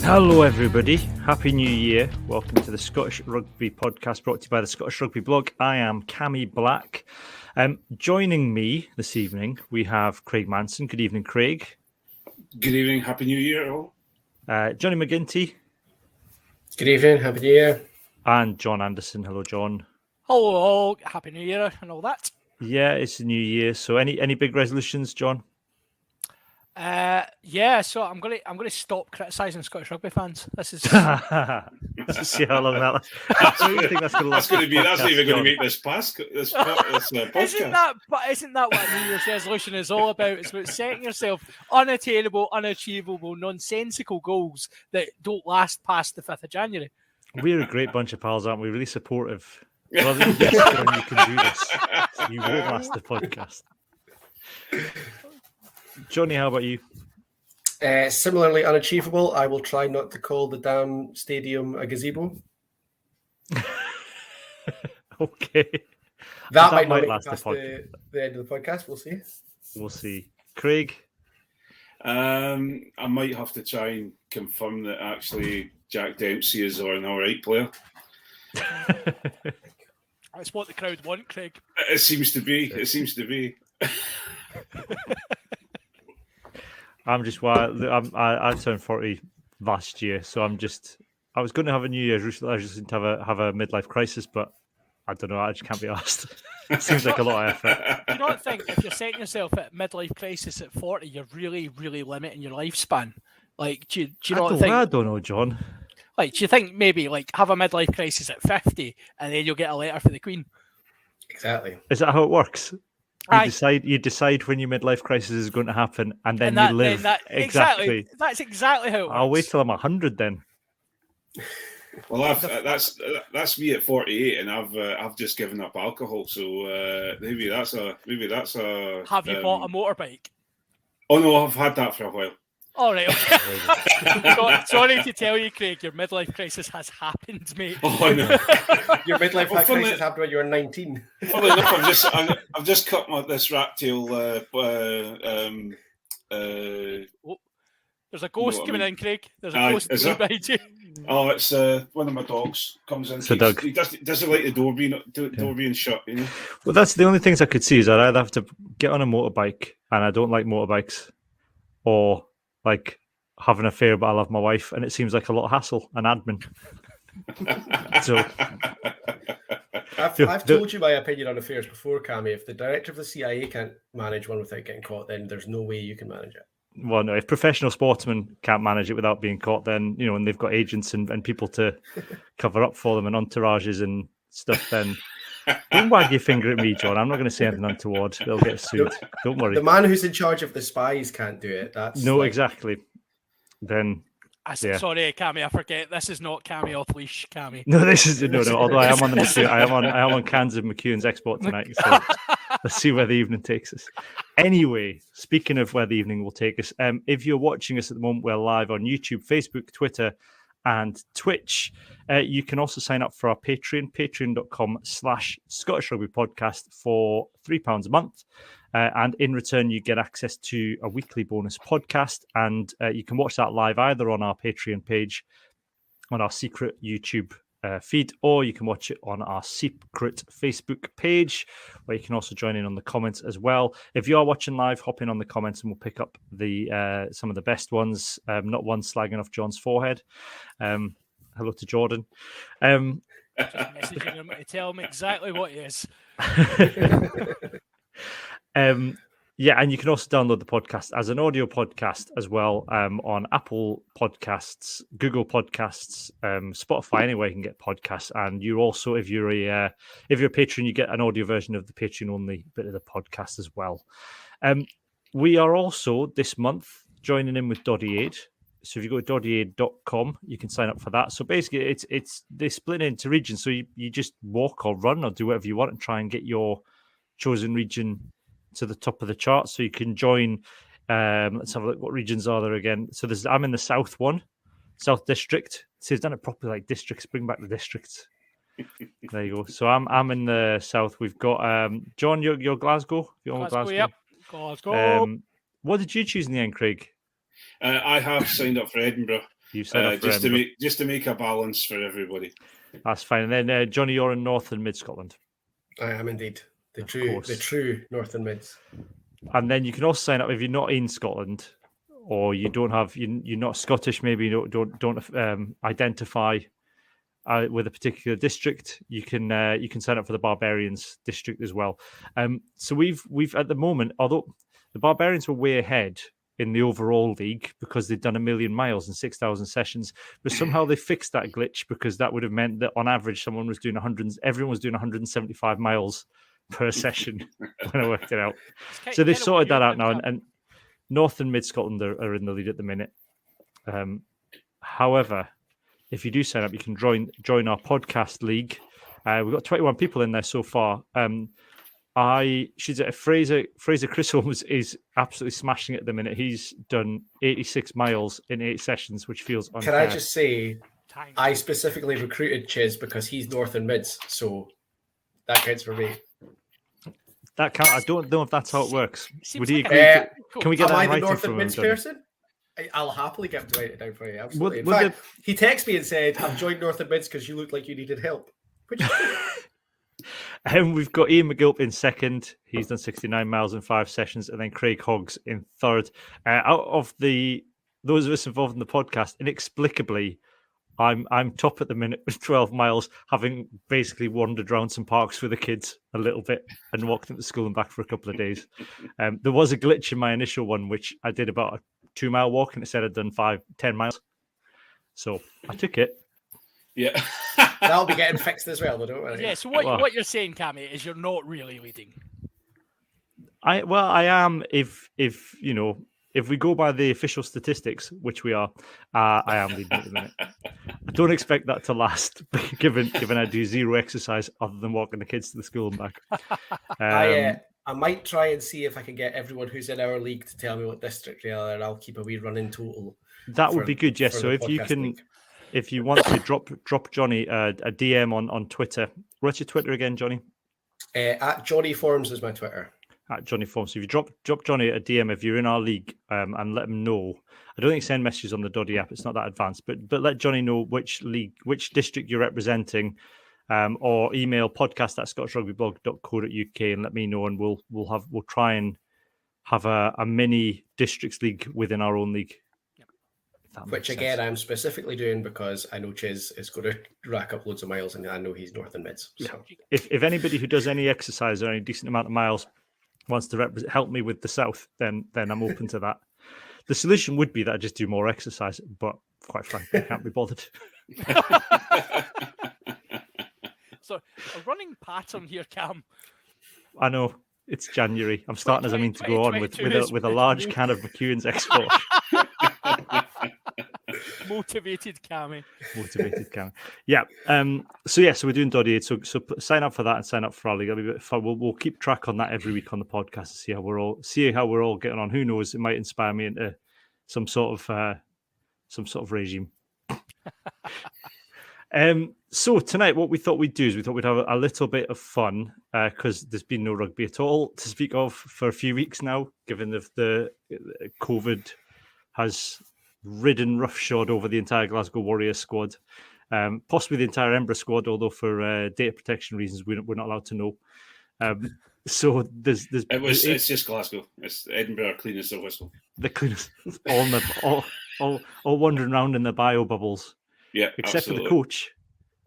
Hello everybody, Happy New Year. Welcome to the Scottish Rugby podcast brought to you by the Scottish Rugby blog. I am Cammy Black. Joining me this evening, we have Craig Manson. Good evening, Craig. Good evening, Happy New Year all. Johnny McGinty. Good evening, Happy New Year. And John Anderson. Hello, John. Hello, Happy New Year and all that. Yeah, it's a new year. So any big resolutions, John? So I'm gonna stop criticising Scottish rugby fans. This is Let's see how long that lasts. I don't think that's going to last. That's not even going to make this podcast. Isn't that what a New Year's resolution is all about? It's about setting yourself unattainable, unachievable, nonsensical goals that don't last past the 5th of January. We're a great bunch of pals, aren't we? Really supportive. Rather than just going, you can do this. You won't last the podcast. Johnny, how about you? Similarly unachievable. I will try not to call the damn stadium a gazebo. Okay. That might not last past the end of the podcast. We'll see. We'll see. Craig? I might have to try and confirm that actually Jack Dempsey is an all right player. That's what the crowd want, Craig. It seems to be. I turned 40 last year, so I was going to have a New Year's resolution to have a midlife crisis, but I don't know, I just can't be asked. It seems like a lot of effort. Do you not think if you're setting yourself at midlife crisis at 40, you're really, really limiting your lifespan? Like, do you not think? I don't know, John. Like, do you think maybe like have a midlife crisis at 50 and then you'll get a letter for the Queen? Exactly. Is that how it works? You decide when your midlife crisis is going to happen, and then you live. Exactly. That's exactly how it works. I'll wait till I'm 100 then. Well, that's me at 48, and I've just given up alcohol. So maybe that's a. Have you bought a motorbike? Oh no, I've had that for a while. All right, okay. Sorry to tell you, Craig, your midlife crisis has happened, mate. Oh no, your midlife crisis happened when you were 19. Funnily enough, I've just cut this rat tail. There's a ghost coming in, Craig. There's a ghost behind you. Oh, it's one of my dogs comes in. So Doug. He doesn't like the door being shut. You know. Well, that's the only things I could see is I'd either have to get on a motorbike, and I don't like motorbikes, or like have an affair, but I love my wife, and it seems like a lot of hassle and admin. So I've told you my opinion on affairs before, Cammy. If the director of the CIA can't manage one without getting caught, then there's no way you can manage it. Well, no, if professional sportsmen can't manage it without being caught, then, you know, and they've got agents and people to cover up for them and entourages and stuff, then don't wag your finger at me, John. I'm not going to say anything untoward. They'll get sued. Don't worry. The man who's in charge of the spies can't do it. Exactly. Then, Sorry, Cammy, I forget. This is not Cammy off leash, Cammy. No, this is no. Although I am on I am on cans of McEwans Export tonight. So let's see where the evening takes us. Anyway, speaking of where the evening will take us, if you're watching us at the moment, we're live on YouTube, Facebook, Twitter, and Twitch. You can also sign up for our Patreon, patreon.com/Scottish Rugby Podcast for £3 a month. And in return, you get access to a weekly bonus podcast. And you can watch that live either on our Patreon page, on our secret YouTube feed, or you can watch it on our secret Facebook page, where you can also join in on the comments as well. If you are watching live, hop in on the comments and we'll pick up the some of the best ones. Not one slagging off John's forehead. Hello to Jordan. Just messaging him to tell him exactly what he is. Yeah, and you can also download the podcast as an audio podcast as well on Apple Podcasts, Google Podcasts, Spotify, anywhere you can get podcasts. And you also, if you're a patron, you get an audio version of the Patreon only bit of the podcast as well. We are also this month joining in with Doddy Aid. So if you go to doddyaid.com, you can sign up for that. So basically, they split it into regions. So you just walk or run or do whatever you want and try and get your chosen region to the top of the chart. So you can join. Let's have a look. What regions are there again? So I'm in the South one, South District. So they've done it properly, like districts. Bring back the districts. There you go. So I'm in the South. We've got John. You're Glasgow. You're Glasgow. Yep. Glasgow. What did you choose in the end, Craig? I have signed up for Edinburgh. You said up for just to make a balance for everybody. That's fine. And then Johnny, you're in North and Mid Scotland. I am indeed the true North and Mids. And then you can also sign up if you're not in Scotland, or you don't have you're not Scottish. Maybe you don't identify with a particular district. You can sign up for the Barbarians district as well. So we've at the moment, although the Barbarians were way ahead in the overall league because they'd done 1 million miles and 6,000 sessions, but somehow they fixed that glitch because that would have meant that on average everyone was doing 175 miles per session when I worked it out. So they've sorted that out now, and North and Mid Scotland are in the lead at the minute. However, if you do sign up, you can join our podcast league. We've got 21 people in there so far. Fraser Chris Holmes is absolutely smashing it at the minute. He's done 86 miles in 8 sessions, which feels unfair. Can I just say, I specifically recruited Chiz because he's North and Mids, so that counts for me. That count. I don't know if that's how it works. Would he like agree? Can we get that Am I right the North and from Mids him, person? I'll happily get him to write it down for you. Absolutely. In fact, he texted me and said, "I've joined North and Mids because you looked like you needed help." Which we've got Ian McGilp in second. He's done 69 miles in 5 sessions, and then Craig Hoggs in third. Out of those of us involved in the podcast, inexplicably, I'm top at the minute with 12 miles, having basically wandered around some parks with the kids a little bit and walked them to school and back for a couple of days. There was a glitch in my initial one, which I did about a 2-mile walk, and it said I'd done 10 miles. So I took it. Yeah. That'll be getting fixed as well, though, don't worry. Yeah, so what you're saying, Cammy, is you're not really leading. I am if we go by the official statistics, which we are, I am leading at the minute. I don't expect that to last, given I do zero exercise other than walking the kids to the school and back. I might try and see if I can get everyone who's in our league to tell me what district they are, and I'll keep a wee running total. That would be good, yes. So if you can, league. If you want to drop Johnny a DM on Twitter. What's your Twitter again, Johnny? At Johnny Forms is my Twitter. At Johnny Forms. So if you drop Johnny a DM if you're in our league, and let him know. I don't think send messages on the Doddy app. It's not that advanced, but let Johnny know which district you're representing. Or email podcast@scottishrugbyblog.co.uk and let me know, and we'll try and have a mini districts league within our own league. Which again, I'm specifically doing because I know Chiz is going to rack up loads of miles, and I know he's North and Mids. So. If anybody who does any exercise or any decent amount of miles wants to help me with the South, then I'm open to that. The solution would be that I just do more exercise, but quite frankly, I can't be bothered. So a running pattern here, Cam. I know it's January. I'm starting as I mean to go on with a large can of McEwans Export. Motivated Cammy. Yeah. So we're doing Doddy. So sign up for that and sign up for our league. That'll be a bit fun. We'll keep track on that every week on the podcast to see how we're all getting on. Who knows? It might inspire me into some sort of regime. So tonight, what we thought we'd do is we'd have a little bit of fun because there's been no rugby at all to speak of for a few weeks now, given the COVID has ridden roughshod over the entire Glasgow Warriors squad, possibly the entire Edinburgh squad, although for data protection reasons we're not allowed to know. So it's just Glasgow. It's Edinburgh clean as a whistle. The cleanest, all wandering around in the bio bubbles. Yeah, except absolutely. For the coach.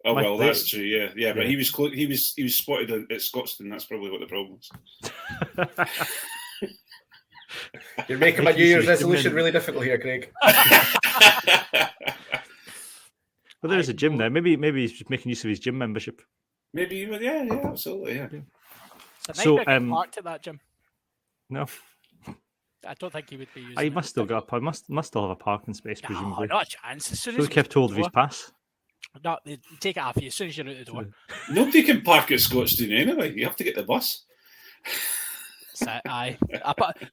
Oh well, that's true. Yeah. But he was spotted at Scotstoun. That's probably what the problem was. You're making my New Year's resolution really difficult here, Craig. Well, there's a gym there. Maybe he's just making use of his gym membership. Maybe, yeah, absolutely, yeah. So parked at that gym. No, I don't think he would be using. He must still got. Must still have a parking space, presumably. Not a chance. As soon as he kept hold of his pass. No, they take it off you as soon as you're out the door. Nobody can park at Scotstoun anyway. You have to get the bus. Aye,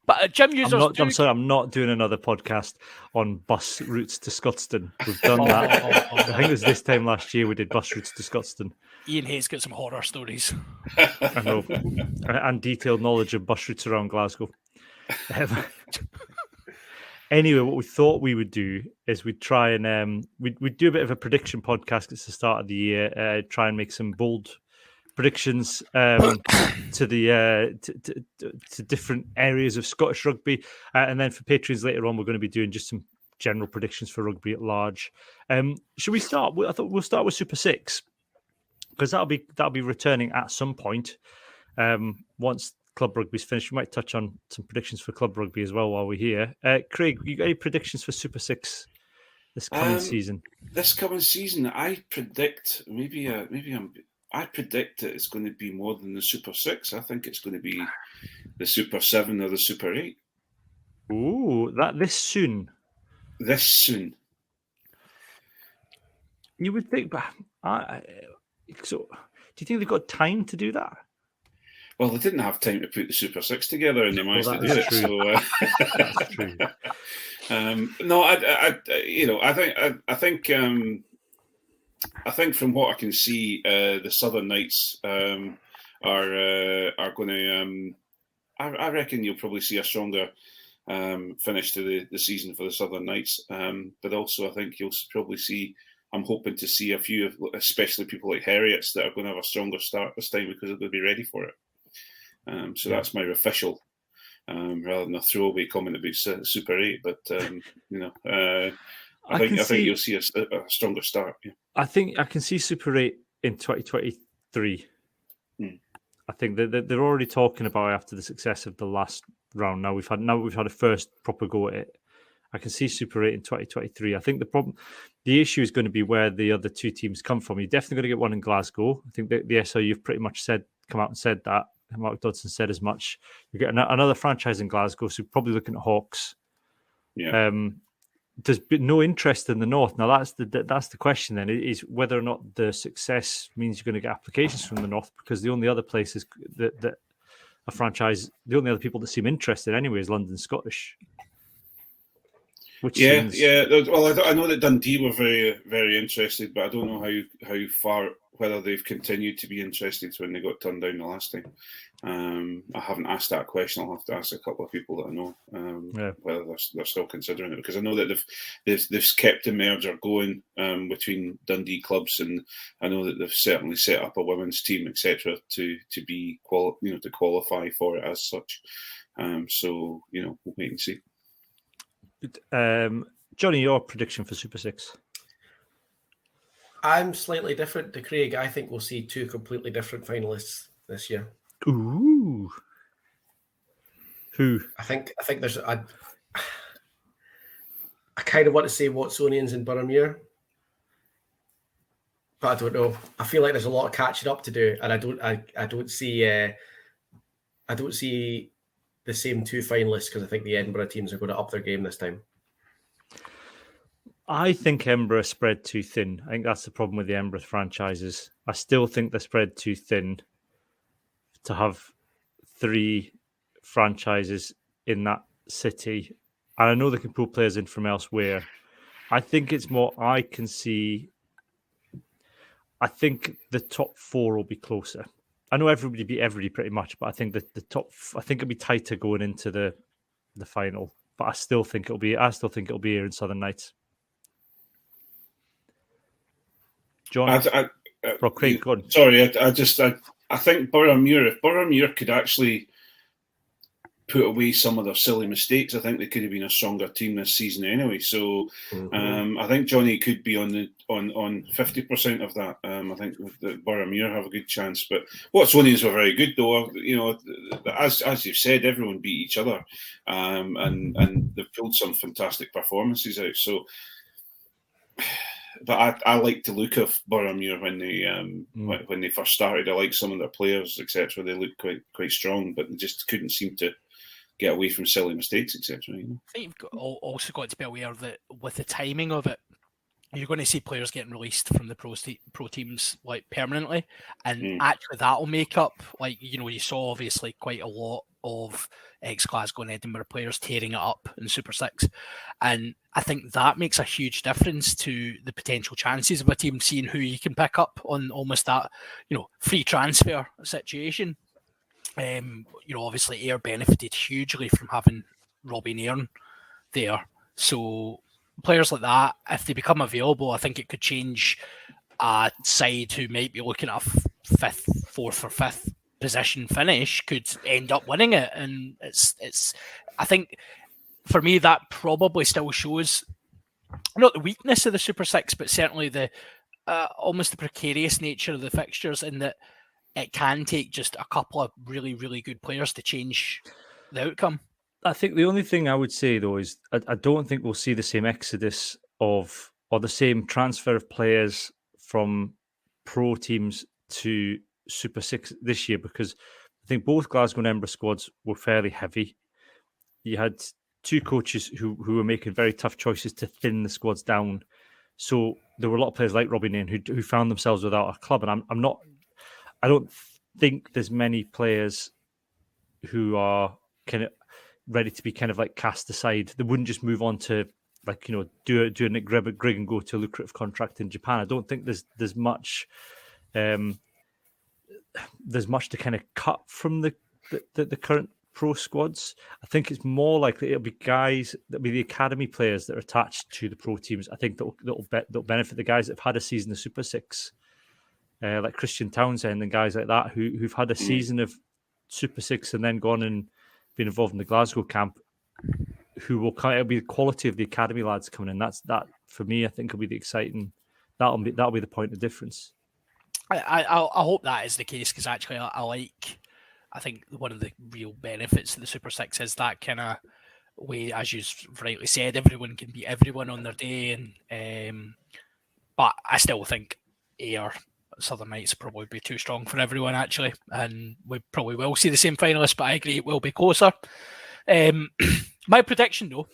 but gym users. I'm sorry, I'm not doing another podcast on bus routes to Scotstoun. We've done that. I think it was this time last year we did bus routes to Scotstoun. Ian Hayes got some horror stories. I know, and detailed knowledge of bus routes around Glasgow. Anyway, what we thought we would do is we'd try and we'd do a bit of a prediction podcast. It's the start of the year. Try and make some bold predictions to the to different areas of Scottish rugby, and then for patrons later on, we're going to be doing just some general predictions for rugby at large. Should we start? I thought we'll start with Super 6 because that'll be returning at some point. Once club rugby's finished, we might touch on some predictions for club rugby as well while we're here. Craig, you got any predictions for Super 6 this coming season? This coming season, I predict I predict that it's going to be more than the Super 6. I think it's going to be the Super 7 or the Super 8. Ooh, that this soon. You would think, but so do you think they've got time to do that? Well, they didn't have time to put the Super 6 together, and they managed to do it. True. So, that's true. No, I think from what I can see, the Southern Knights are going to. I reckon you'll probably see a stronger finish to the season for the Southern Knights, but also I think you'll probably see. I'm hoping to see a few, especially people like Heriots, that are going to have a stronger start this time because they're going to be ready for it. So that's my official, rather than a throwaway comment about Super 8. But I think you'll see a stronger start. Yeah. I think I can see Super 8 in 2023. I think they're already talking about it after the success of the last round. Now we've had a first proper go at it. I can see Super 8 in 2023. I think the issue is going to be where the other two teams come from. You're definitely going to get one in Glasgow. I think the SRU have pretty much come out and said that. Mark Dodson said as much. You get another franchise in Glasgow, so probably looking at Hawks. Yeah. There's been no interest in the North. Now that's the question. Then is whether or not the success means you're going to get applications from the North, because the only other places that a franchise, the only other people that seem interested anyway is London Scottish. Well, I know that Dundee were very, very interested, but I don't know how far, whether they've continued to be interested when they got turned down the last time. I haven't asked that question. I'll have to ask a couple of people that I know whether they're still considering it, because I know that they've kept the merger going between Dundee clubs, and I know that they've certainly set up a women's team, etc., to be to qualify for it as such. So we'll wait and see. Johnny, your prediction for Super 6? I'm slightly different to Craig. I think we'll see two completely different finalists this year. Ooh. Who? I think there's I kind of want to say Watsonians and Boroughmuir, but I don't know. I feel like there's a lot of catching up to do, and I don't see the same two finalists, because I think the Edinburgh teams are going to up their game this time. I think Edinburgh spread too thin. I think that's the problem with the Edinburgh franchises. I still think they're spread too thin to have three franchises in that city. And I know they can pull players in from elsewhere. I think it's more, I think the top four will be closer. I know everybody beat everybody pretty much, but I think that I think it'll be tighter going into the final. But I still think it'll be here in Southern Knights. John, Craig, go on. Sorry, I think Boroughmuir. If Boroughmuir could actually put away some of their silly mistakes, I think they could have been a stronger team this season anyway. So I think Johnny could be on 50% of that. I think that Boroughmuir have a good chance. But Watsonians were very good, though. As you've said, everyone beat each other, and they've pulled some fantastic performances out. So. But I like the look of Boroughmuir when they first started. I like some of their players, etc. They looked quite strong, but they just couldn't seem to get away from silly mistakes, etc. I think you've also got to be aware that with the timing of it, you're going to see players getting released from the pro teams like permanently, and actually that'll make up, like, you saw obviously quite a lot of ex-Glasgow and Edinburgh players tearing it up in Super 6, and I think that makes a huge difference to the potential chances of a team seeing who you can pick up on almost that free transfer situation. Obviously Ayr benefited hugely from having Robbie Nairn there, So players like that, if they become available, I think it could change a side who might be looking at a fourth or fifth position finish could end up winning it. And it's I think for me that probably still shows not the weakness of the Super Six, but certainly the almost the precarious nature of the fixtures, in that it can take just a couple of really, really good players to change the outcome. I think the only thing I would say, though, is I don't think we'll see the same exodus or the same transfer of players from pro teams to Super Six this year, because I think both Glasgow and Edinburgh squads were fairly heavy. You had two coaches who were making very tough choices to thin the squads down. So there were a lot of players like Robbie Nairn who found themselves without a club, and I don't think there's many players who are kind of ready to be kind of like cast aside. They wouldn't just move on to do a Nick Grigg and go to a lucrative contract in Japan. I don't think there's much to kind of cut from the current pro squads. I think it's more likely it'll be the academy players that are attached to the pro teams. I think that'll benefit the guys that have had a season of Super Six, like Christian Townsend and guys like that who've had a season of Super Six and then gone and been involved in the Glasgow camp. It'll be the quality of the academy lads coming in. That for me, I think will be the exciting. That'll be the point of difference. I hope that is the case, because actually I think one of the real benefits of the Super Six is that kind of way, as you rightly said, everyone can beat everyone on their day, and but I still think Southern Knights probably be too strong for everyone, actually, and we probably will see the same finalists, but I agree it will be closer. My prediction, though,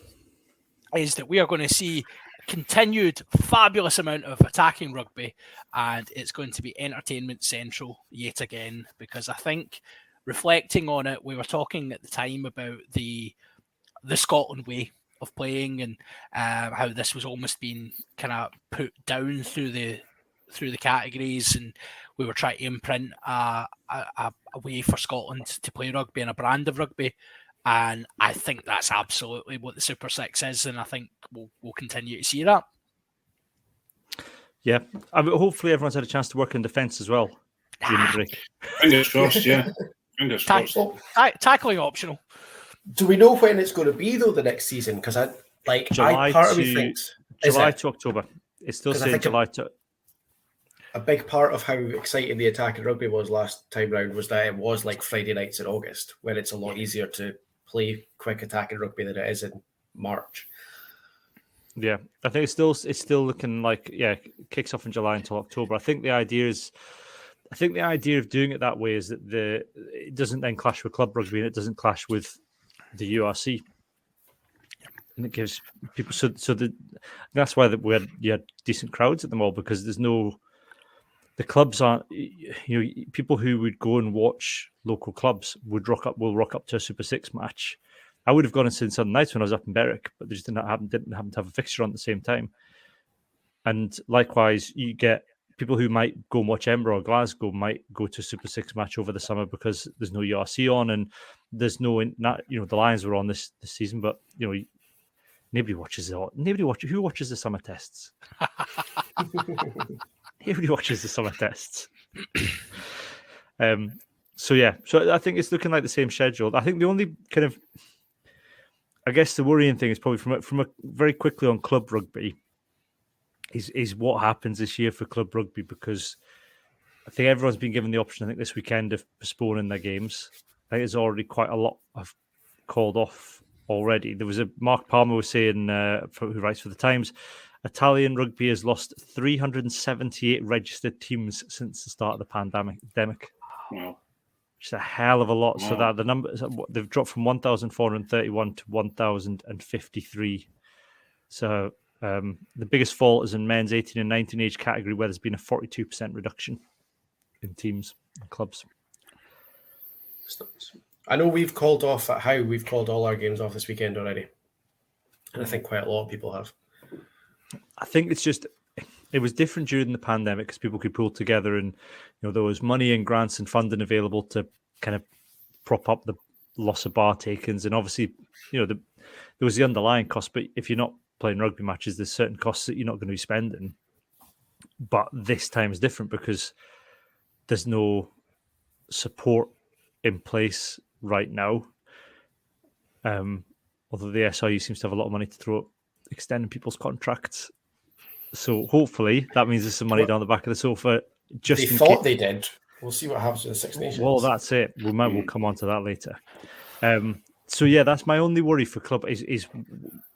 is that we are going to see a continued fabulous amount of attacking rugby, and it's going to be entertainment central yet again, because I think, reflecting on it, we were talking at the time about the Scotland way of playing, and how this was almost being kind of put down through the categories, and we were trying to imprint a way for Scotland to play rugby and a brand of rugby. And I think that's absolutely what the Super Six is, and I think we'll continue to see that. Yeah, hopefully everyone's had a chance to work in defence as well during the break. Fingers crossed, yeah. Fingers crossed. Tackling optional. Do we know when it's going to be, though, the next season? Because part of me thinks July to October. It's still saying July to. A big part of how exciting the attacking rugby was last time round was that it was like Friday nights in August, when it's a lot easier to play quick attacking rugby than it is in March. Yeah, I think it's still looking like kicks off in July until October. I think the idea of doing it that way is that it doesn't then clash with club rugby and it doesn't clash with the URC, and it gives people that's why you had decent crowds at them all, because the clubs aren't, people who would go and watch local clubs will rock up to a Super Six match. I would have gone and seen Southern Knights when I was up in Berwick, but they just didn't happen to have a fixture on at the same time. And likewise, you get people who might go and watch Edinburgh or Glasgow might go to a Super Six match over the summer because there's no URC on, and there's the Lions were on this season, but nobody watches it. Who watches the summer tests? Nobody watches the summer tests. So I think it's looking like the same schedule. I think the only kind of, I guess the worrying thing is probably from a very quickly on club rugby is what happens this year for club rugby, because I think everyone's been given the option, I think, this weekend of postponing their games. I think there's already quite a lot of called off already. There was Mark Palmer was saying, who writes for the Times, Italian rugby has lost 378 registered teams since the start of the pandemic. Wow. Which is a hell of a lot. Wow. So that the number, they've dropped from 1,431 to 1,053. So the biggest fall is in men's 18 and 19 age category, where there's been a 42% reduction in teams and clubs. I know we've called all our games off this weekend already, and I think quite a lot of people have. I think it was different during the pandemic because people could pull together, and there was money and grants and funding available to kind of prop up the loss of bar takings, and obviously there there was the underlying cost, but if you're not playing rugby matches, there's certain costs that you're not going to be spending. But this time is different because there's no support in place right now. Although the SRU seems to have a lot of money to throw at extending people's contracts. So hopefully that means there's some money down the back of the sofa. They thought they did. We'll see what happens with the Six Nations. Well, that's it. We'll come on to that later. So yeah, that's my only worry for club is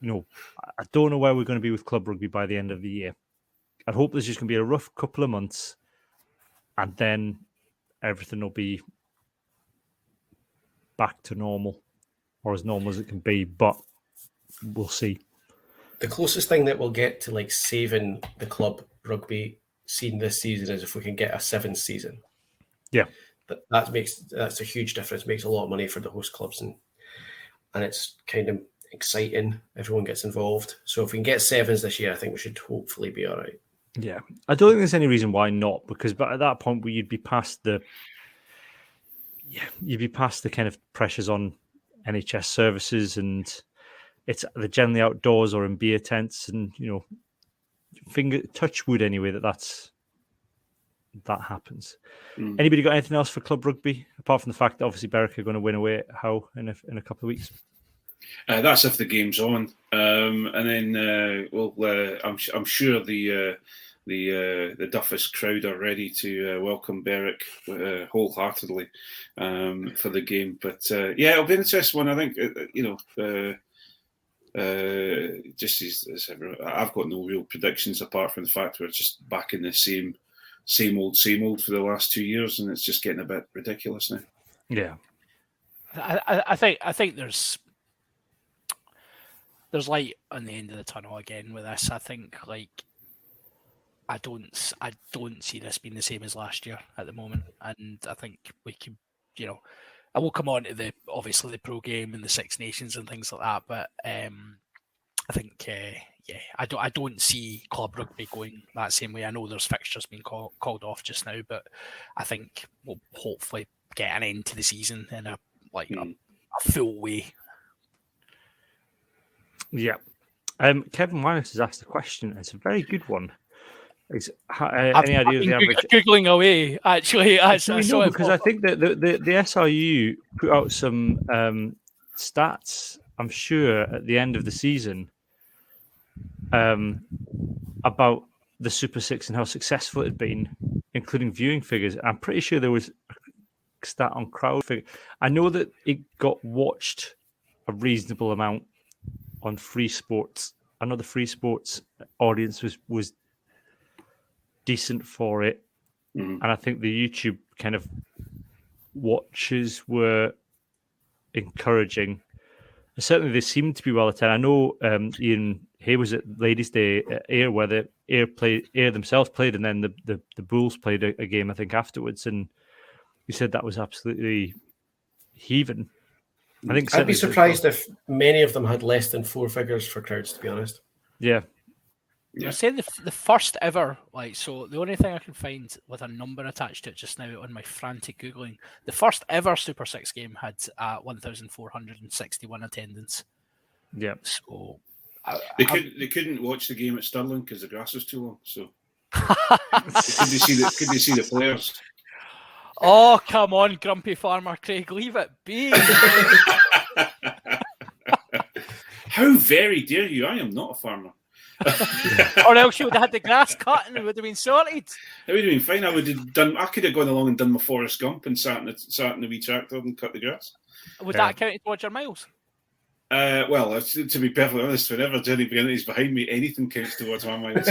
I don't know where we're going to be with club rugby by the end of the year. I hope there's just going to be a rough couple of months, and then everything will be back to normal, or as normal as it can be. But we'll see. The closest thing that we'll get to like saving the club rugby scene this season is if we can get a 7th season. Yeah, that's a huge difference. Makes a lot of money for the host clubs, and it's kind of exciting. Everyone gets involved. So if we can get 7s this year, I think we should hopefully be all right. Yeah, I don't think there's any reason why not, because but at that point you'd be past the kind of pressures on NHS services, and they're generally outdoors or in beer tents, and touch wood anyway that happens. Anybody got anything else for club rugby apart from the fact that obviously Berwick are going to win away at Howe in a couple of weeks? That's if the game's on, and then I'm sure the Duffus crowd are ready to welcome Berwick wholeheartedly for the game. But it'll be an interesting one. I think just as everyone, I've got no real predictions apart from the fact we're just back in the same old for the last 2 years, and it's just getting a bit ridiculous now. Yeah, I think there's light on the end of the tunnel again with this. I think I don't see this being the same as last year at the moment, and I think we can, I will come on to the pro game and the Six Nations and things like that, but I think I don't see club rugby going that same way. I know there's fixtures being called off just now, but I think we'll hopefully get an end to the season in a full way. Yeah. Kevin Winus has asked a question. It's a very good one. Any idea of the average? Googling away, actually. Because I think that the SRU put out some stats, I'm sure, at the end of the season about the Super Six and how successful it had been, including viewing figures. I'm pretty sure there was a stat on crowd figure. I know that it got watched a reasonable amount on Free Sports. I know the Free Sports audience was decent for it, and I think the YouTube kind of watches were encouraging. Certainly, they seemed to be well attended. I know Ian Hay was at Ladies' Day at Ayr, where the Ayr themselves played, and then the Bulls played a game, I think, afterwards, and he said that was absolutely heaving. I think I'd be surprised if many of them had less than 4 figures for crowds, to be honest. Yeah. You're saying the first ever, so the only thing I can find with a number attached to it just now on my frantic Googling, the first ever Super 6 game had 1,461 attendance. Yeah. So they couldn't watch the game at Stirling because the grass was too long. So could they see the players? Oh, come on, grumpy farmer Craig, leave it be. How very dare you? I am not a farmer. Or else you would have had the grass cut and it would have been sorted. It would have been fine. I could have gone along and done my Forrest Gump and sat in the wee tractor and cut the grass. Would that count towards your miles? Well, to be perfectly honest, whenever Jenny Bennett is behind me, anything counts towards my miles.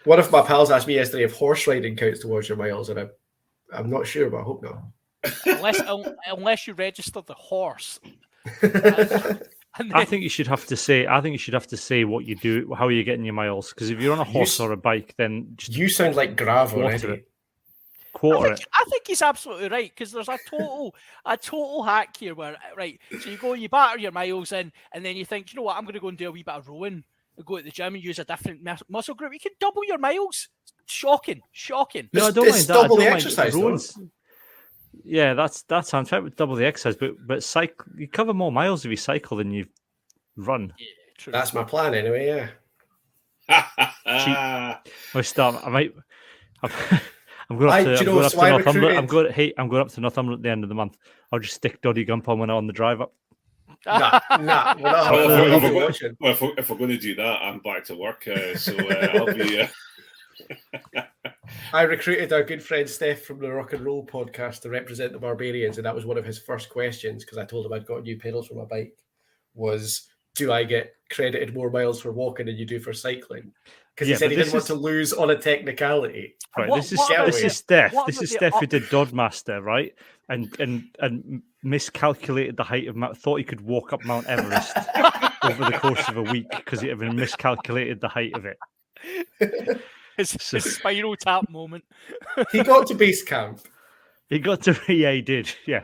One of my pals asked me yesterday if horse riding counts towards your miles, and I'm not sure, but I hope not. Unless you register the horse. I think you should have to say what you do, how you're getting your miles. Because if you're on a horse or a bike, then you sound like Grav already. I think he's absolutely right, because there's a total hack here where so you batter your miles in, and then you think, you know what, I'm going to go and do a wee bit of rowing, and go to the gym and use a different muscle group. You can double your miles. Shocking. No, I don't mind that. Double the exercise. Yeah, that's I'm trying with double the exercise, but cycle you cover more miles if you cycle than you run. Yeah, true. That's my plan anyway. Yeah. I start. I might. I'm going up to. I'm going up to I Northumberland. I'm recruited- going up to Northumberland at the end of the month. I'll just stick Doddy Gump on when I'm on the drive up. Nah, we're not Well, watching. if we're going to do that, I'm back to work, so I'll be. I recruited our good friend Steph from the Rock and Roll podcast to represent the Barbarians, and that was one of his first questions because I told him I'd got new pedals for my bike. Was, do I get credited more miles for walking than you do for cycling? Because he said he didn't want to lose on a technicality. Right, What- this is what about this the- is Steph. what This about is the Steph who did Dodmaster, right? And miscalculated the height of Mount. Thought he could walk up Mount Everest over the course of a week because he had miscalculated the height of it. his Spinal Tap moment. He got to base camp. He got to yeah, he did. Yeah,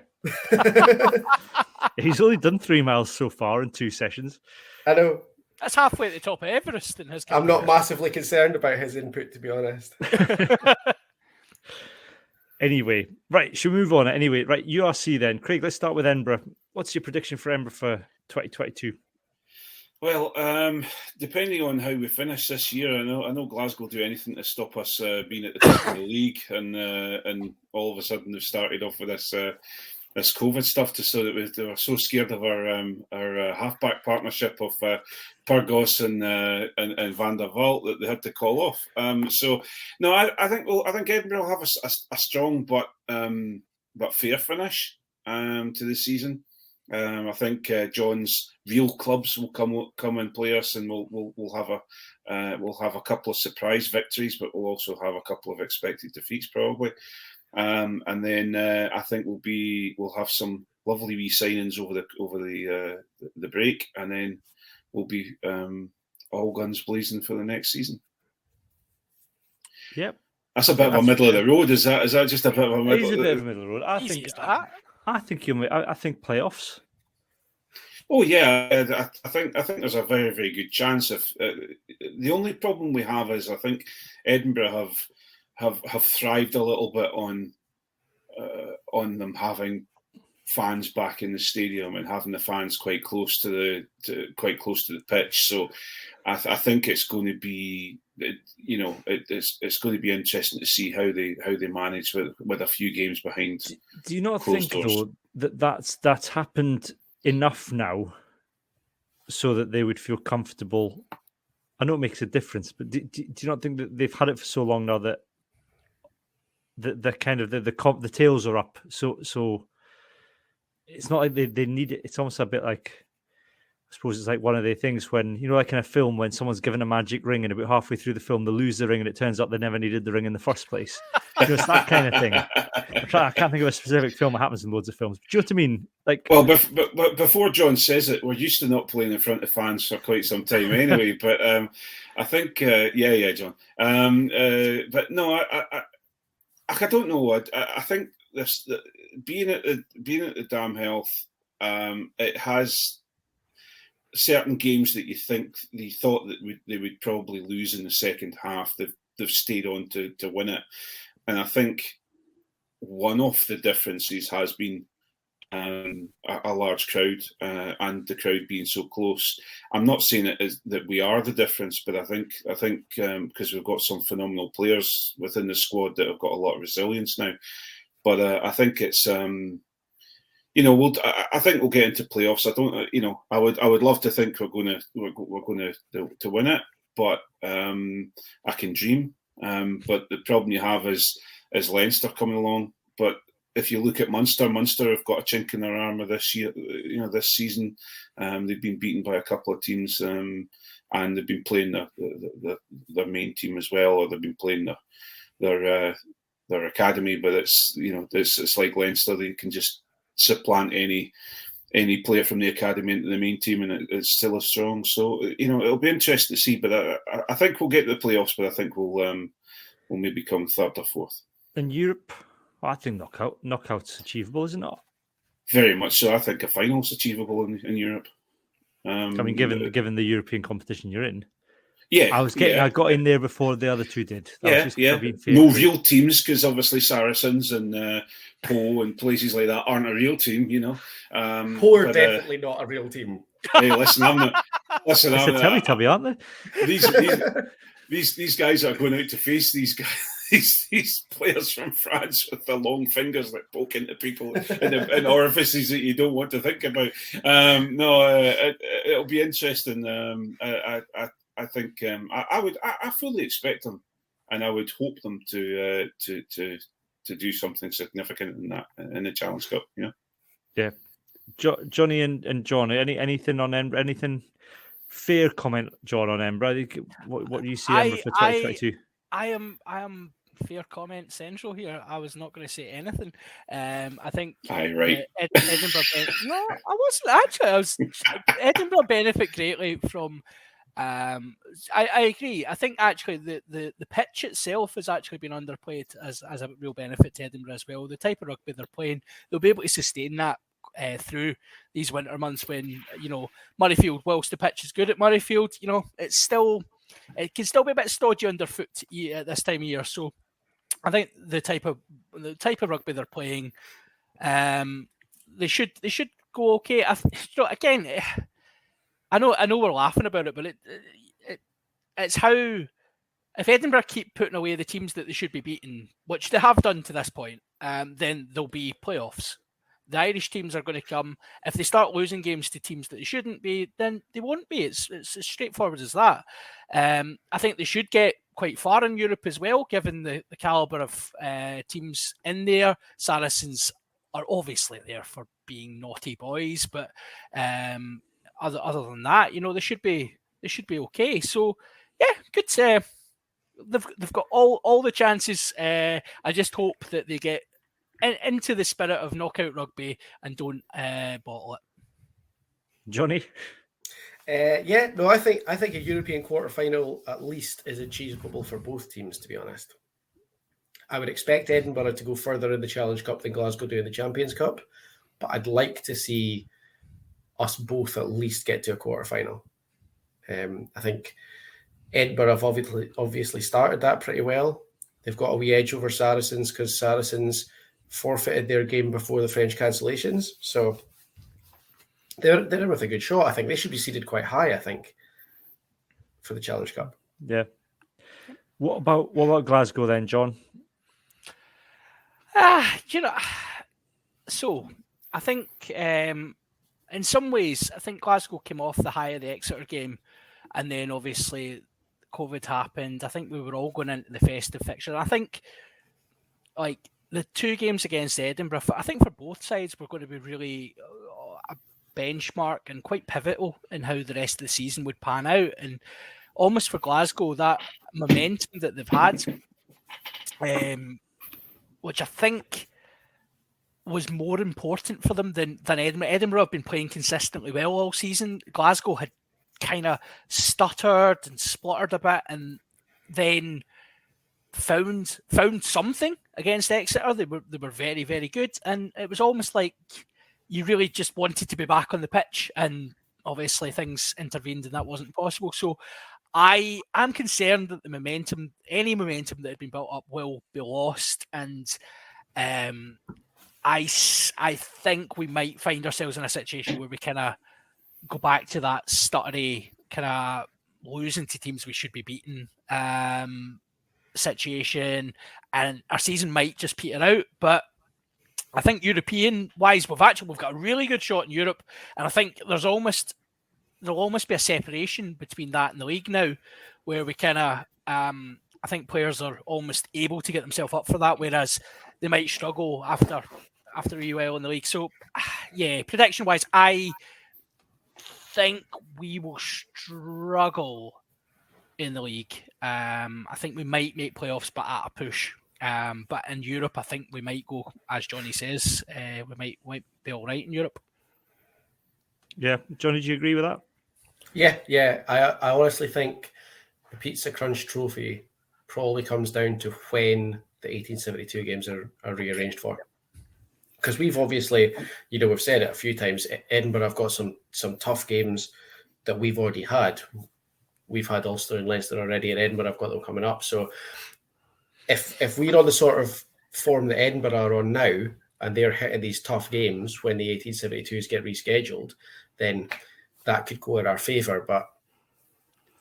he's only done 3 miles so far in 2 sessions. I know. That's halfway at the top of Everest in his I'm not massively concerned about his input, to be honest. Anyway, right, should we move on? Anyway, right, URC then. Craig, let's start with Edinburgh. What's your prediction for Edinburgh for 2022? Well, depending on how we finish this year, I know Glasgow will do anything to stop us being at the top of the league, and all of a sudden they've started off with this COVID stuff, so that they were so scared of our halfback partnership of Purgos and Van der Vault that they had to call off. So no, I think Edinburgh will have a strong but fair finish to the season. I think John's real clubs will come and play us, and we'll have a couple of surprise victories, but we'll also have a couple of expected defeats probably. And then I think we'll have some lovely wee signings over the break, and then we'll be all guns blazing for the next season. Yep, that's a bit of a middle of the road. Is that just a bit of a middle? He's a bit of a middle of the road. I Easy think. as that. I think playoffs. Oh yeah, I think there's a very, very good chance. If the only problem we have is I think Edinburgh have thrived a little bit on them having fans back in the stadium and having the fans quite close to the pitch. So I think it's going to be, it's going to be interesting to see how they manage with a few games behind. Do you not think doors. though that's happened enough now, so that they would feel comfortable? I know it makes a difference, but do you not think that they've had it for so long now that the kind of the tails are up? So it's not like they need it. It's almost a bit like, I suppose it's like one of the things when, like in a film, when someone's given a magic ring and about halfway through the film they lose the ring and it turns out they never needed the ring in the first place. It's that kind of thing. I can't think of a specific film that happens in loads of films. Do you know what I mean? Like, well, but before John says it, we're used to not playing in front of fans for quite some time anyway. But I think, John. But no, I don't know. I think this being at the Dam Health, it has certain games that they thought that they would probably lose in the second half. They've stayed on to win it, and I think one of the differences has been a large crowd and the crowd being so close. I'm not saying that we are the difference, but I think because we've got some phenomenal players within the squad that have got a lot of resilience now. But I think it's I think we'll get into playoffs. I don't, I would love to think we're going to win it, but I can dream. But the problem you have is Leinster coming along. But if you look at Munster have got a chink in their armour this year. This season, they've been beaten by a couple of teams, and they've been playing their main team as well, or they've been playing their academy. But it's like Leinster; they can just supplant any player from the academy into the main team, and it's still as strong. So it'll be interesting to see. But I think we'll get to the playoffs. But I think we'll maybe come third or fourth. In Europe, I think knockout's achievable, isn't it? Very much so. I think a final's achievable in Europe. I mean, given the European competition you're in. Yeah, I got in there before the other two did. Yeah. No real teams, because obviously Saracens and Poe and places like that aren't a real team, you know. Poe are definitely not a real team. Hey, listen, I'm not. Listen, it's I'm a Teletubby, aren't they? These guys are going out to face these guys. These players from France with the long fingers that poke into people in orifices that you don't want to think about. It'll be interesting. I think I fully expect them, and I would hope them to do something significant in that in the Challenge Cup. You know. Yeah, Johnny and John. Anything on Edinburgh? Anything fair comment, John, on Edinburgh? What do you see Edinburgh for 2022? I am fair comment central here. I was not going to say anything. I think right. Edinburgh. No, I wasn't actually. Edinburgh benefit greatly from. I agree. I think actually the pitch itself has actually been underplayed as a real benefit to Edinburgh as well. The type of rugby they're playing, they'll be able to sustain that through these winter months when, you know, Murrayfield, whilst the pitch is good at Murrayfield, you know, it can still be a bit stodgy underfoot at this time of year. So I think the type of rugby they're playing, they should go okay. Again, I know we're laughing about it, but it's how, if Edinburgh keep putting away the teams that they should be beating, which they have done to this point, then there'll be playoffs. The Irish teams are going to come. If they start losing games to teams that they shouldn't be, then they won't be. It's as straightforward as that. I think they should get quite far in Europe as well, given the calibre of teams in there. Saracens are obviously there for being naughty boys, but other than that, you know, they should be okay. So yeah, good. They've got all the chances. I just hope that they get into the spirit of knockout rugby and don't bottle it. Johnny? I think a European quarter-final at least is achievable for both teams, to be honest. I would expect Edinburgh to go further in the Challenge Cup than Glasgow do in the Champions Cup, but I'd like to see us both at least get to a quarter-final. I think Edinburgh have obviously started that pretty well. They've got a wee edge over Saracens because Saracens forfeited their game before the French cancellations. So they're with a good shot. I think they should be seated quite high, I think, for the Challenge Cup. Yeah. What about Glasgow then, John? So I think in some ways, I think Glasgow came off the high of the Exeter game, and then obviously COVID happened. I think we were all going into the festive fixture. I think like the two games against Edinburgh, I think for both sides, were going to be really a benchmark and quite pivotal in how the rest of the season would pan out. And almost for Glasgow, that momentum that they've had, which I think was more important for them than Edinburgh. Edinburgh have been playing consistently well all season. Glasgow had kind of stuttered and spluttered a bit, and then found something against Exeter. They were very, very good, and it was almost like you really just wanted to be back on the pitch, and obviously things intervened and that wasn't possible. So I am concerned that any momentum that had been built up will be lost, and I think we might find ourselves in a situation where we kind of go back to that stuttery kind of losing to teams we should be beating situation, and our season might just peter out. But I think European wise, we've got a really good shot in Europe, and I think there'll almost be a separation between that and the league now, where we kind of I think players are almost able to get themselves up for that, whereas they might struggle after a wee while in the league. So yeah, prediction wise, I think we will struggle in the league. I think we might make playoffs, but at a push. But in Europe, I think we might go, as Johnny says, we might be all right in Europe. Yeah, Johnny, do you agree with that? Yeah. I honestly think the Pizza Crunch Trophy probably comes down to when the 1872 games are rearranged for. Because we've obviously, we've said it a few times, Edinburgh have got some tough games that we've already had. we've had Ulster and Leinster already in Edinburgh. I've got them coming up. So if we're on the sort of form that Edinburgh are on now, and they're hitting these tough games when the 1872s get rescheduled, then that could go in our favour. But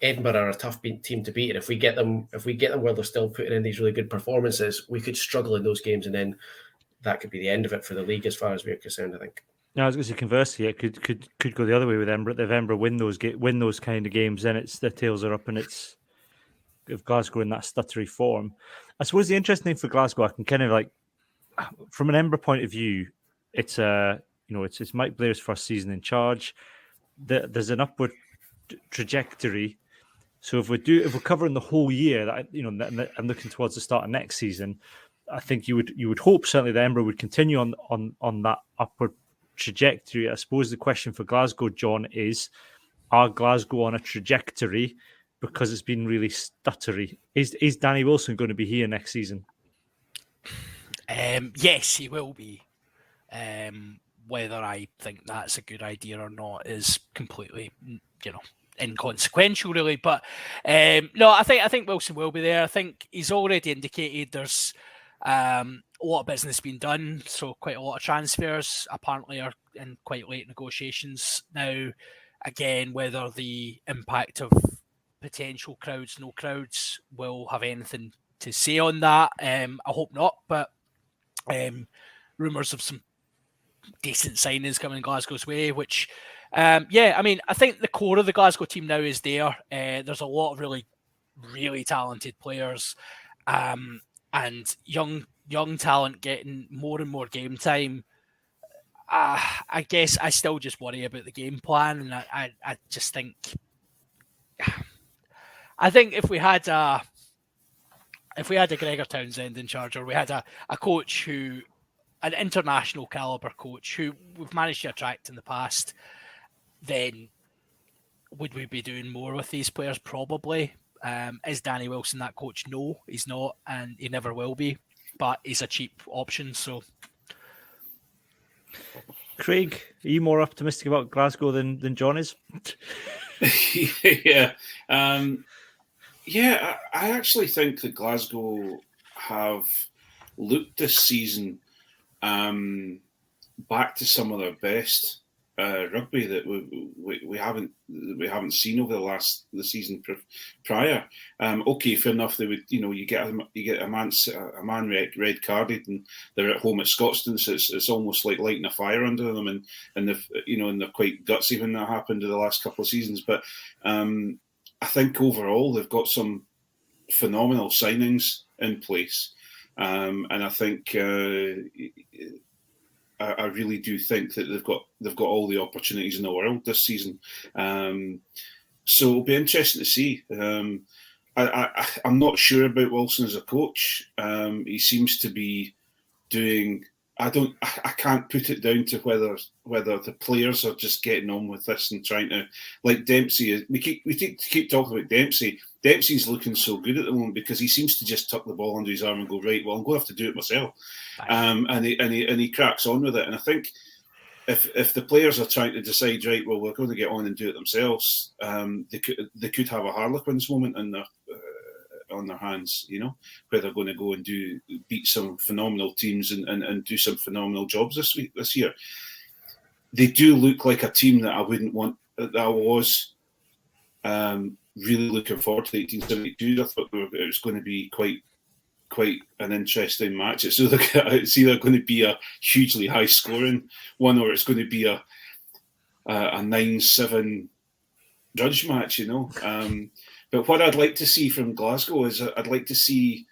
Edinburgh are a tough team to beat, and if we get them where they're still putting in these really good performances, we could struggle in those games, and then that could be the end of it for the league as far as we're concerned, I think. No, I was going to say conversely, it could go the other way with Edinburgh. If Edinburgh win those kind of games, then it's the tails are up, and it's if Glasgow in that stuttery form. I suppose the interesting thing for Glasgow, I can kind of like from an Edinburgh point of view, it's it's Mike Blair's first season in charge. There's an upward trajectory. So if we're covering the whole year, I'm looking towards the start of next season. I think you would hope certainly that Edinburgh would continue on that upward trajectory. I suppose the question for Glasgow, John, is: are Glasgow on a trajectory because it's been really stuttery? Is Danny Wilson going to be here next season? Yes, he will be. Whether I think that's a good idea or not is completely, inconsequential, really. But no, I think Wilson will be there. I think he's already indicated there's a lot of business being done, so quite a lot of transfers apparently are in quite late negotiations now. Again, whether the impact of potential crowds, no crowds, will have anything to say on that, I hope not. But rumours of some decent signings coming Glasgow's way, which I think the core of the Glasgow team now is there. There's a lot of really, really talented players, and young talent getting more and more game time. I guess I still just worry about the game plan, and I just think, if we had a Gregor Townsend in charge, or we had a coach an international caliber coach who we've managed to attract in the past, then would we be doing more with these players? Probably. Is Danny Wilson that coach? No, he's not, and he never will be. But he's a cheap option. So, Craig, are you more optimistic about Glasgow than John is? Yeah. I actually think that Glasgow have looked this season back to some of their best rugby that we haven't seen over the season prior. Okay, fair enough. They would, you get a man red carded, and they're at home at Scotstoun, so it's almost like lighting a fire under them, and they're quite gutsy when that happened in the last couple of seasons. But I think overall they've got some phenomenal signings in place. And I think I really do think that they've got all the opportunities in the world this season. So it'll be interesting to see. I'm not sure about Wilson as a coach. He seems to be doing. I can't put it down to whether the players are just getting on with this and trying to, like Dempsey. We keep talking about Dempsey. Dempsey's looking so good at the moment because he seems to just tuck the ball under his arm and go, right, well, I'm going to have to do it myself. And he cracks on with it. And I think if the players are trying to decide, right, well, we're going to get on and do it themselves, they could have a Harlequins moment on their hands, where they're going to go and beat some phenomenal teams and do some phenomenal jobs this year. They do look like a team that I wouldn't want. That I was really looking forward to 1872. I thought it was going to be quite an interesting match. It's either going to be a hugely high scoring one, or it's going to be a 9-7 judge match. But what I'd like to see from Glasgow is I'd like to see,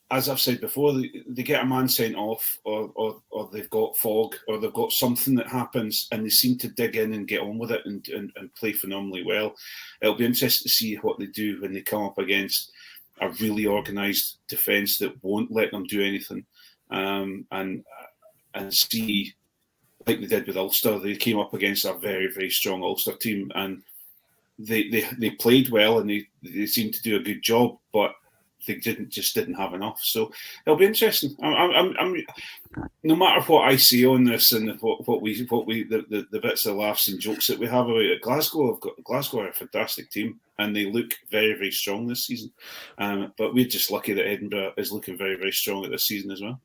as I've said before, they get a man sent off, or they've got fog, or they've got something that happens, and they seem to dig in and get on with it and play phenomenally well. It'll be interesting to see what they do when they come up against a really organised defence that won't let them do anything, and see, like they did with Ulster. They came up against a very, very strong Ulster team, and they played well, and they seemed to do a good job, but they didn't have enough. So it'll be interesting. I'm no matter what I see on this and the bits of laughs and jokes that we have about it, Glasgow are a fantastic team and they look very, very strong this season. But we're just lucky that Edinburgh is looking very, very strong at this season as well.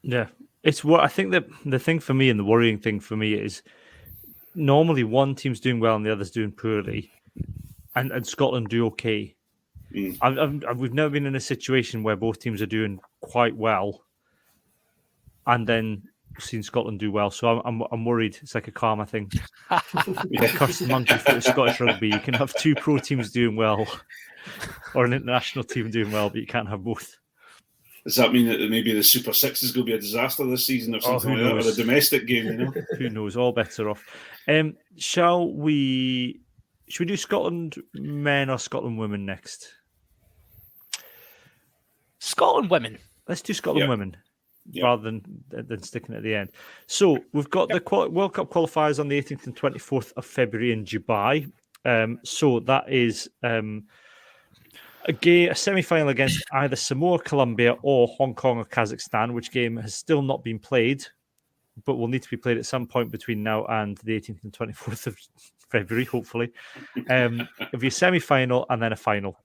Yeah, it's what I think that the thing for me and the worrying thing for me is normally one team's doing well and the other's doing poorly, and Scotland do okay. We've never been in a situation where both teams are doing quite well, and then seen Scotland do well. So I'm worried. It's like a karma thing. Curse the monkey for Scottish rugby. You can have two pro teams doing well, or an international team doing well, but you can't have both. Does that mean that maybe the Super Six is going to be a disaster this season or something like that, or a domestic game? You know, who knows? All better off. Should we do Scotland men or Scotland women next? Scotland women. Let's do Scotland women rather than sticking at the end. So we've got the World Cup qualifiers on the 18th and 24th of February in Dubai. So that is a semi-final against either Samoa, Colombia, or Hong Kong or Kazakhstan, which game has still not been played, but will need to be played at some point between now and the 18th and 24th of February, hopefully. It'll be a semi-final and then a final,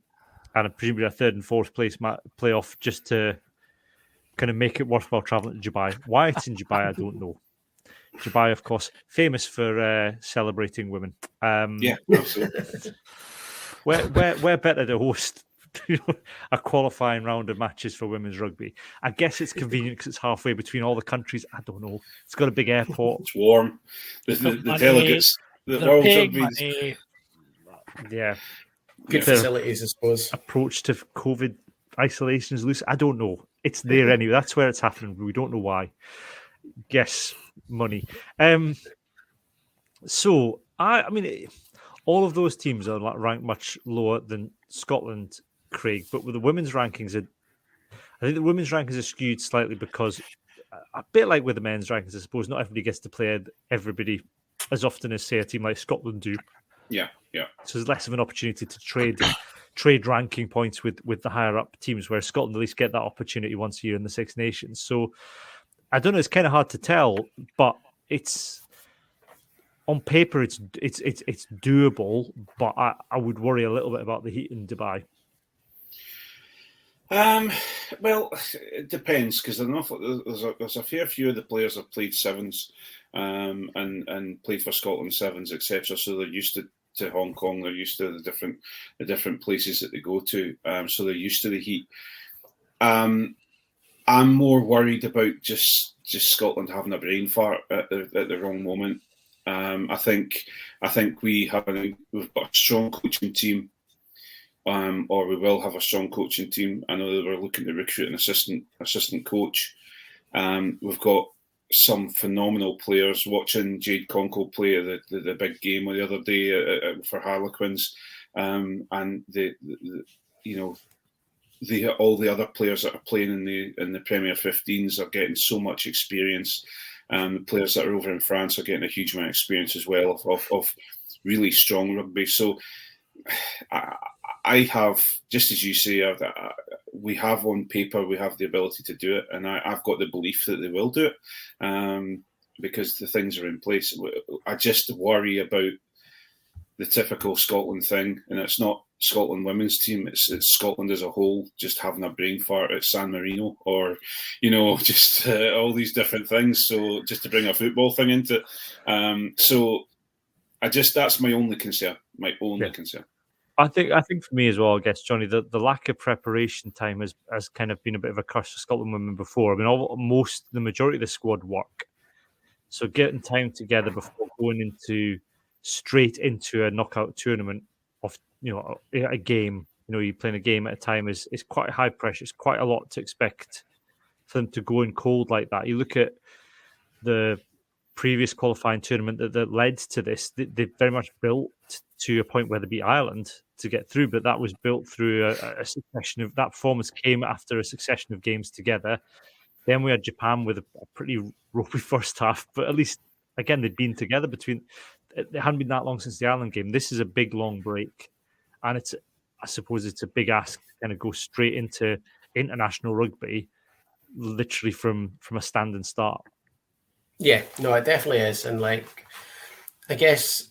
and presumably a third and fourth place playoff just to kind of make it worthwhile traveling to Dubai. Why it's in Dubai, I don't know. Dubai, of course, famous for celebrating women. Absolutely. We're better to host a qualifying round of matches for women's rugby. I guess it's convenient because it's halfway between all the countries. I don't know. It's got a big airport. It's warm. The delegates, the World Rugby. Yeah. Good facilities, I suppose. Approach to COVID isolation is loose. I don't know. It's there anyway. That's where it's happening. We don't know why. Guess money. So I mean, all of those teams are ranked much lower than Scotland, Craig. But with the women's rankings, I think the women's rankings are skewed slightly because a bit like with the men's rankings, I suppose not everybody gets to play everybody as often as say a team like Scotland do. Yeah. So there's less of an opportunity to trade ranking points with the higher up teams, where Scotland at least get that opportunity once a year in the Six Nations. So I don't know. It's kind of hard to tell, but it's on paper it's doable. But I would worry a little bit about the heat in Dubai. Well, it depends because there's a fair few of the players have played sevens, and played for Scotland sevens, etc. So they're used to Hong Kong. They're used to the different places that they go to. So they're used to the heat. I'm more worried about just Scotland having a brain fart at the wrong moment. I think we've got a strong coaching team. Or we will have a strong coaching team. I know that we're looking to recruit an assistant coach. We've got some phenomenal players. Watching Jade Conkle play the big game the other day for Harlequins, and all the other players that are playing in the Premier 15s are getting so much experience. The players that are over in France are getting a huge amount of experience as well of really strong rugby. So I have, just as you say, we have on paper, we have the ability to do it, and I've got the belief that they will do it because the things are in place. I just worry about the typical Scotland thing, and it's not Scotland women's team, it's Scotland as a whole just having a brain fart at San Marino, or just all these different things. So just to bring a football thing into it, so that's my only concern. Concern. I think for me as well, I guess, Johnny, the lack of preparation time has kind of been a bit of a curse for Scotland women before. I mean, the majority of the squad work, so getting time together before going straight into a knockout tournament of a game. You're playing a game at a time is quite high pressure. It's quite a lot to expect for them to go in cold like that. You look at the previous qualifying tournament that led to this. They very much built to a point where they beat Ireland to get through, but that was built through a succession of that performance came after a succession of games together. Then we had Japan with a pretty ropey first half, but at least again they'd been together it hadn't been that long since the Ireland game. This is a big long break, and it's suppose it's a big ask to kind of go straight into international rugby, literally from a standing start. Yeah, no, it definitely is. And like, I guess,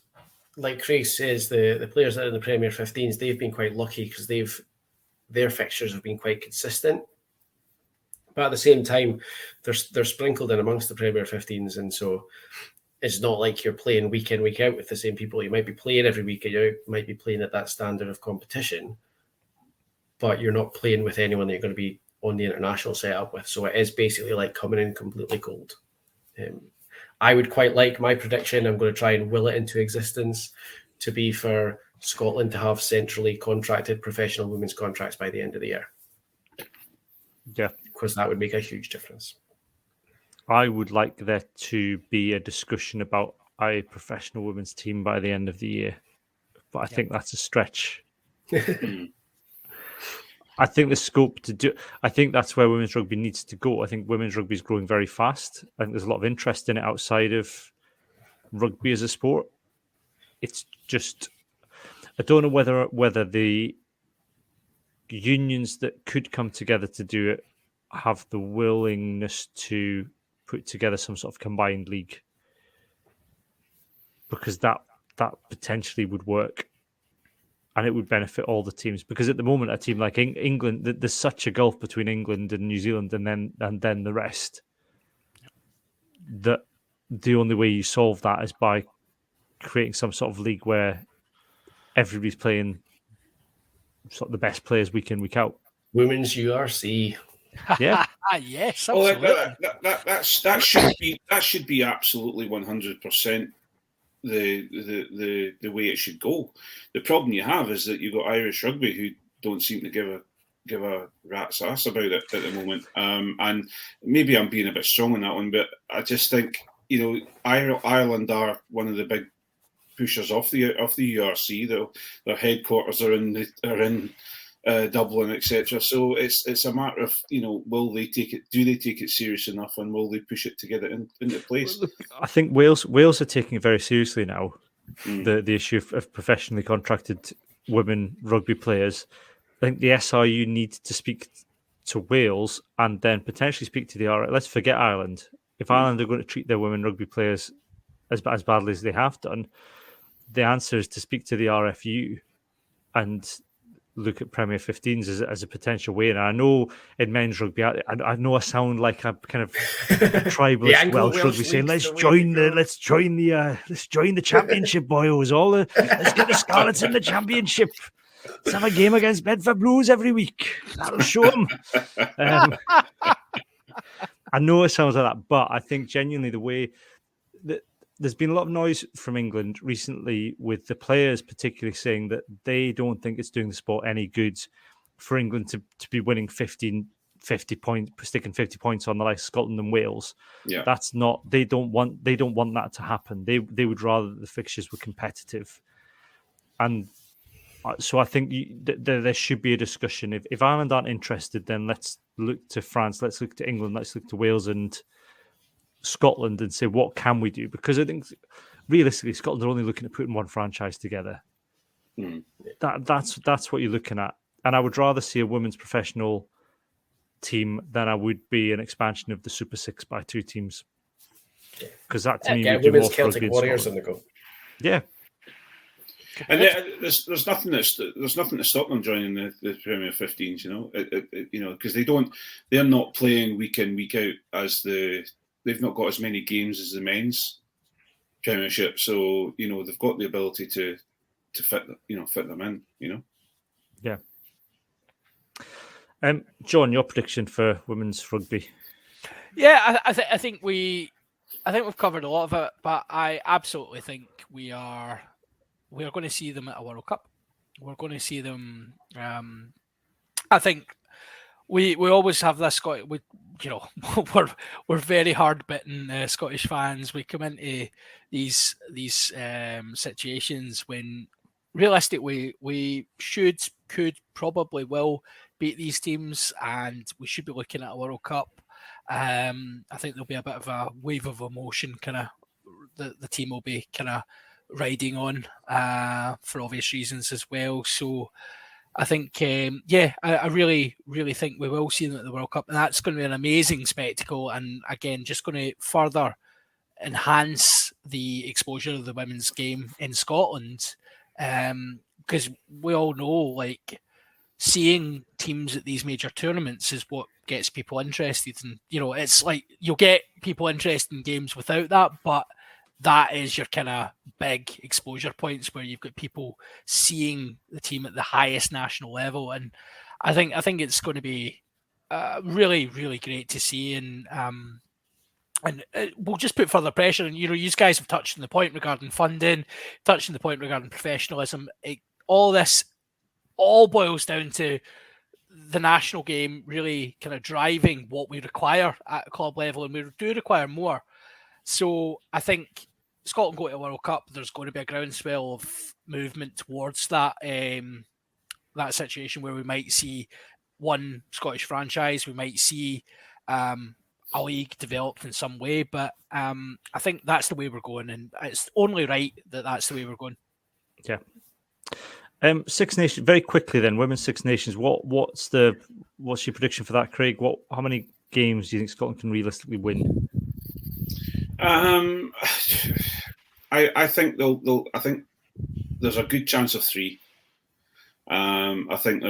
like Craig says, the players that are in the Premier 15s, they've been quite lucky because their fixtures have been quite consistent. But at the same time, they're sprinkled in amongst the Premier 15s, and so it's not like you're playing week in, week out with the same people. You might be playing every week, you might be playing at that standard of competition, but you're not playing with anyone that you're going to be on the international setup with. So it is basically like coming in completely cold. I would quite like my prediction. I'm going to try and will it into existence to be for Scotland to have centrally contracted professional women's contracts by the end of the year. Yeah. Because that would make a huge difference. I would like there to be a discussion about a professional women's team by the end of the year, but I think that's a stretch. I think the scope to do. I think that's where women's rugby needs to go. I think women's rugby is growing very fast. I think there's a lot of interest in it outside of rugby as a sport. It's just, I don't know whether the unions that could come together to do it have the willingness to put together some sort of combined league, because that potentially would work and it would benefit all the teams. Because at the moment, a team like England, there's such a gulf between England and New Zealand and then the rest, that the only way you solve that is by creating some sort of league where everybody's playing sort of the best players week in, week out. Women's URC. Yeah. Yes, absolutely. That should be absolutely 100% the way it should go. The problem you have is that you've got Irish rugby who don't seem to give a rat's ass about it at the moment. And maybe I'm being a bit strong on that one, but I just think, Ireland are one of the big pushers of the URC. Their headquarters are in Dublin, etc. So it's a matter of, will they take it? Do they take it serious enough, and will they push it to get it into place? Look, I think Wales are taking it very seriously now. The issue of professionally contracted women rugby players. I think the SRU need to speak to Wales and then potentially speak to the RF. Let's forget Ireland. If Ireland are going to treat their women rugby players as badly as they have done, the answer is to speak to the RFU and look at Premier 15s as a potential way. And I know in men's rugby, I know I sound like a kind of tribalist Welsh rugby saying, let's join the championship, boyos. Let's get the Scarlets in the championship. Let's have a game against Bedford Blues every week. That'll show them. I know it sounds like that, but I think genuinely the way that there's been a lot of noise from England recently with the players particularly saying that they don't think it's doing the sport any good for England to be winning 50 points, sticking 50 points on the likes of Scotland and Wales. Yeah. That's not, they don't want that to happen. They would rather that the fixtures were competitive. And so I think there should be a discussion. If Ireland aren't interested, then let's look to France, let's look to England, let's look to Wales and Scotland and say, what can we do? Because I think realistically, Scotland are only looking at putting one franchise together. That's what you're looking at. And I would rather see a women's professional team than I would be an expansion of the Super Six by two teams. Because that to me would do more for Celtic Warriors in the go. Yeah. And there's nothing to stop them joining the Premier 15s, because they're not playing week in, week out they've not got as many games as the men's Premiership, so they've got the ability to fit them in, Yeah. John, your prediction for women's rugby? Yeah, I think we've covered a lot of it, but I absolutely think we are going to see them at a World Cup. We're going to see them. I think we always have this. We're very hard bitten Scottish fans. We come into these situations when realistically we could probably will beat these teams, and we should be looking at a World Cup. I think there'll be a bit of a wave of emotion, kind of the team will be kind of riding on for obvious reasons as well. So I think, I really, really think we will see them at the World Cup, and that's going to be an amazing spectacle. And again, just going to further enhance the exposure of the women's game in Scotland, because we all know, like, seeing teams at these major tournaments is what gets people interested. And it's like you'll get people interested in games without that, but that is your kind of big exposure points where you've got people seeing the team at the highest national level. And I think it's going to be really, really great to see. And we'll just put further pressure. And, you guys have touched on the point regarding funding, touched on the point regarding professionalism. All this all boils down to the national game really kind of driving what we require at club level, and we do require more. So I think Scotland go to a World Cup, there's going to be a groundswell of movement towards that that situation where we might see one Scottish franchise, we might see a league developed in some way, but I think that's the way we're going, and it's only right that that's the way we're going. Yeah. Six Nations, very quickly then, Women's Six Nations, what's your prediction for that, Craig? How many games do you think Scotland can realistically win? I think I think there's a good chance of 3. I think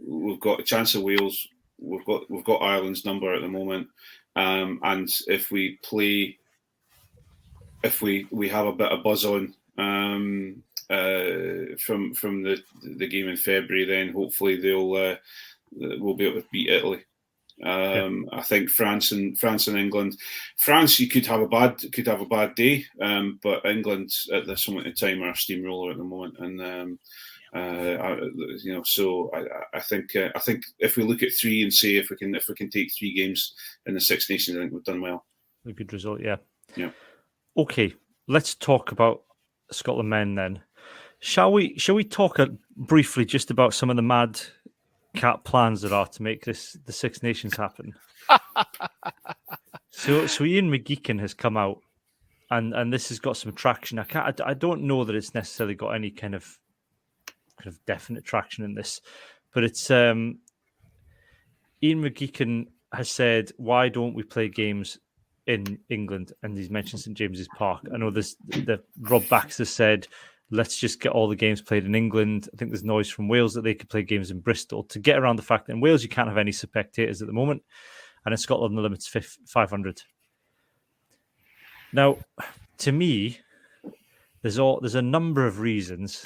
we've got a chance of Wales. We've got Ireland's number at the moment, and if we have a bit of buzz on from the game in February, then hopefully we'll be able to beat Italy. I think France and England. France, you could have a bad day, but England at this moment in time are a steamroller at the moment, and So I think if we look at 3 and say if we can take 3 games in the Six Nations, I think we've done well. A good result, yeah. Yeah. Okay, let's talk about Scotland men then. Shall we talk briefly just about some of the mad cat plans that are to make the Six Nations happen? So Ian McGeechan has come out, and this has got some traction. I don't know that it's necessarily got any kind of definite traction in this, but it's Ian McGeechan has said, why don't we play games in England? And he's mentioned St James's Park. I know Rob Baxter said, let's just get all the games played in England. I think there's noise from Wales that they could play games in Bristol to get around the fact that in Wales you can't have any spectators at the moment, and in Scotland the limit's 500. Now, to me, there's a number of reasons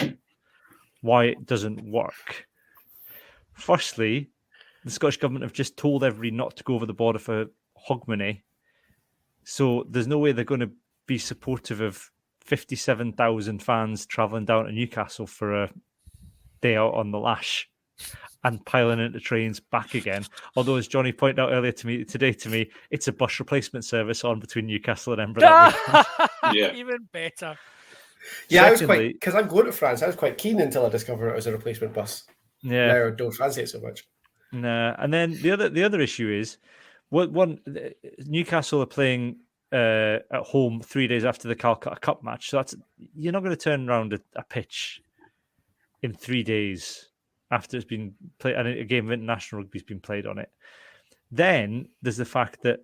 why it doesn't work. Firstly, the Scottish Government have just told everybody not to go over the border for Hogmanay, so there's no way they're going to be supportive of 57,000 fans travelling down to Newcastle for a day out on the lash and piling into trains back again. Although, as Johnny pointed out earlier today to me, it's a bus replacement service on between Newcastle and Edinburgh. Yeah. Even better. Yeah, Secondly, because I'm going to France, I was quite keen until I discovered it was a replacement bus. Yeah, now I don't fancy it so much. Nah, and then the other issue is, Newcastle are playing at home 3 days after the Calcutta Cup match, so you're not going to turn around a pitch in 3 days after it's been played, and a game of international rugby's been played on it. Then there's the fact that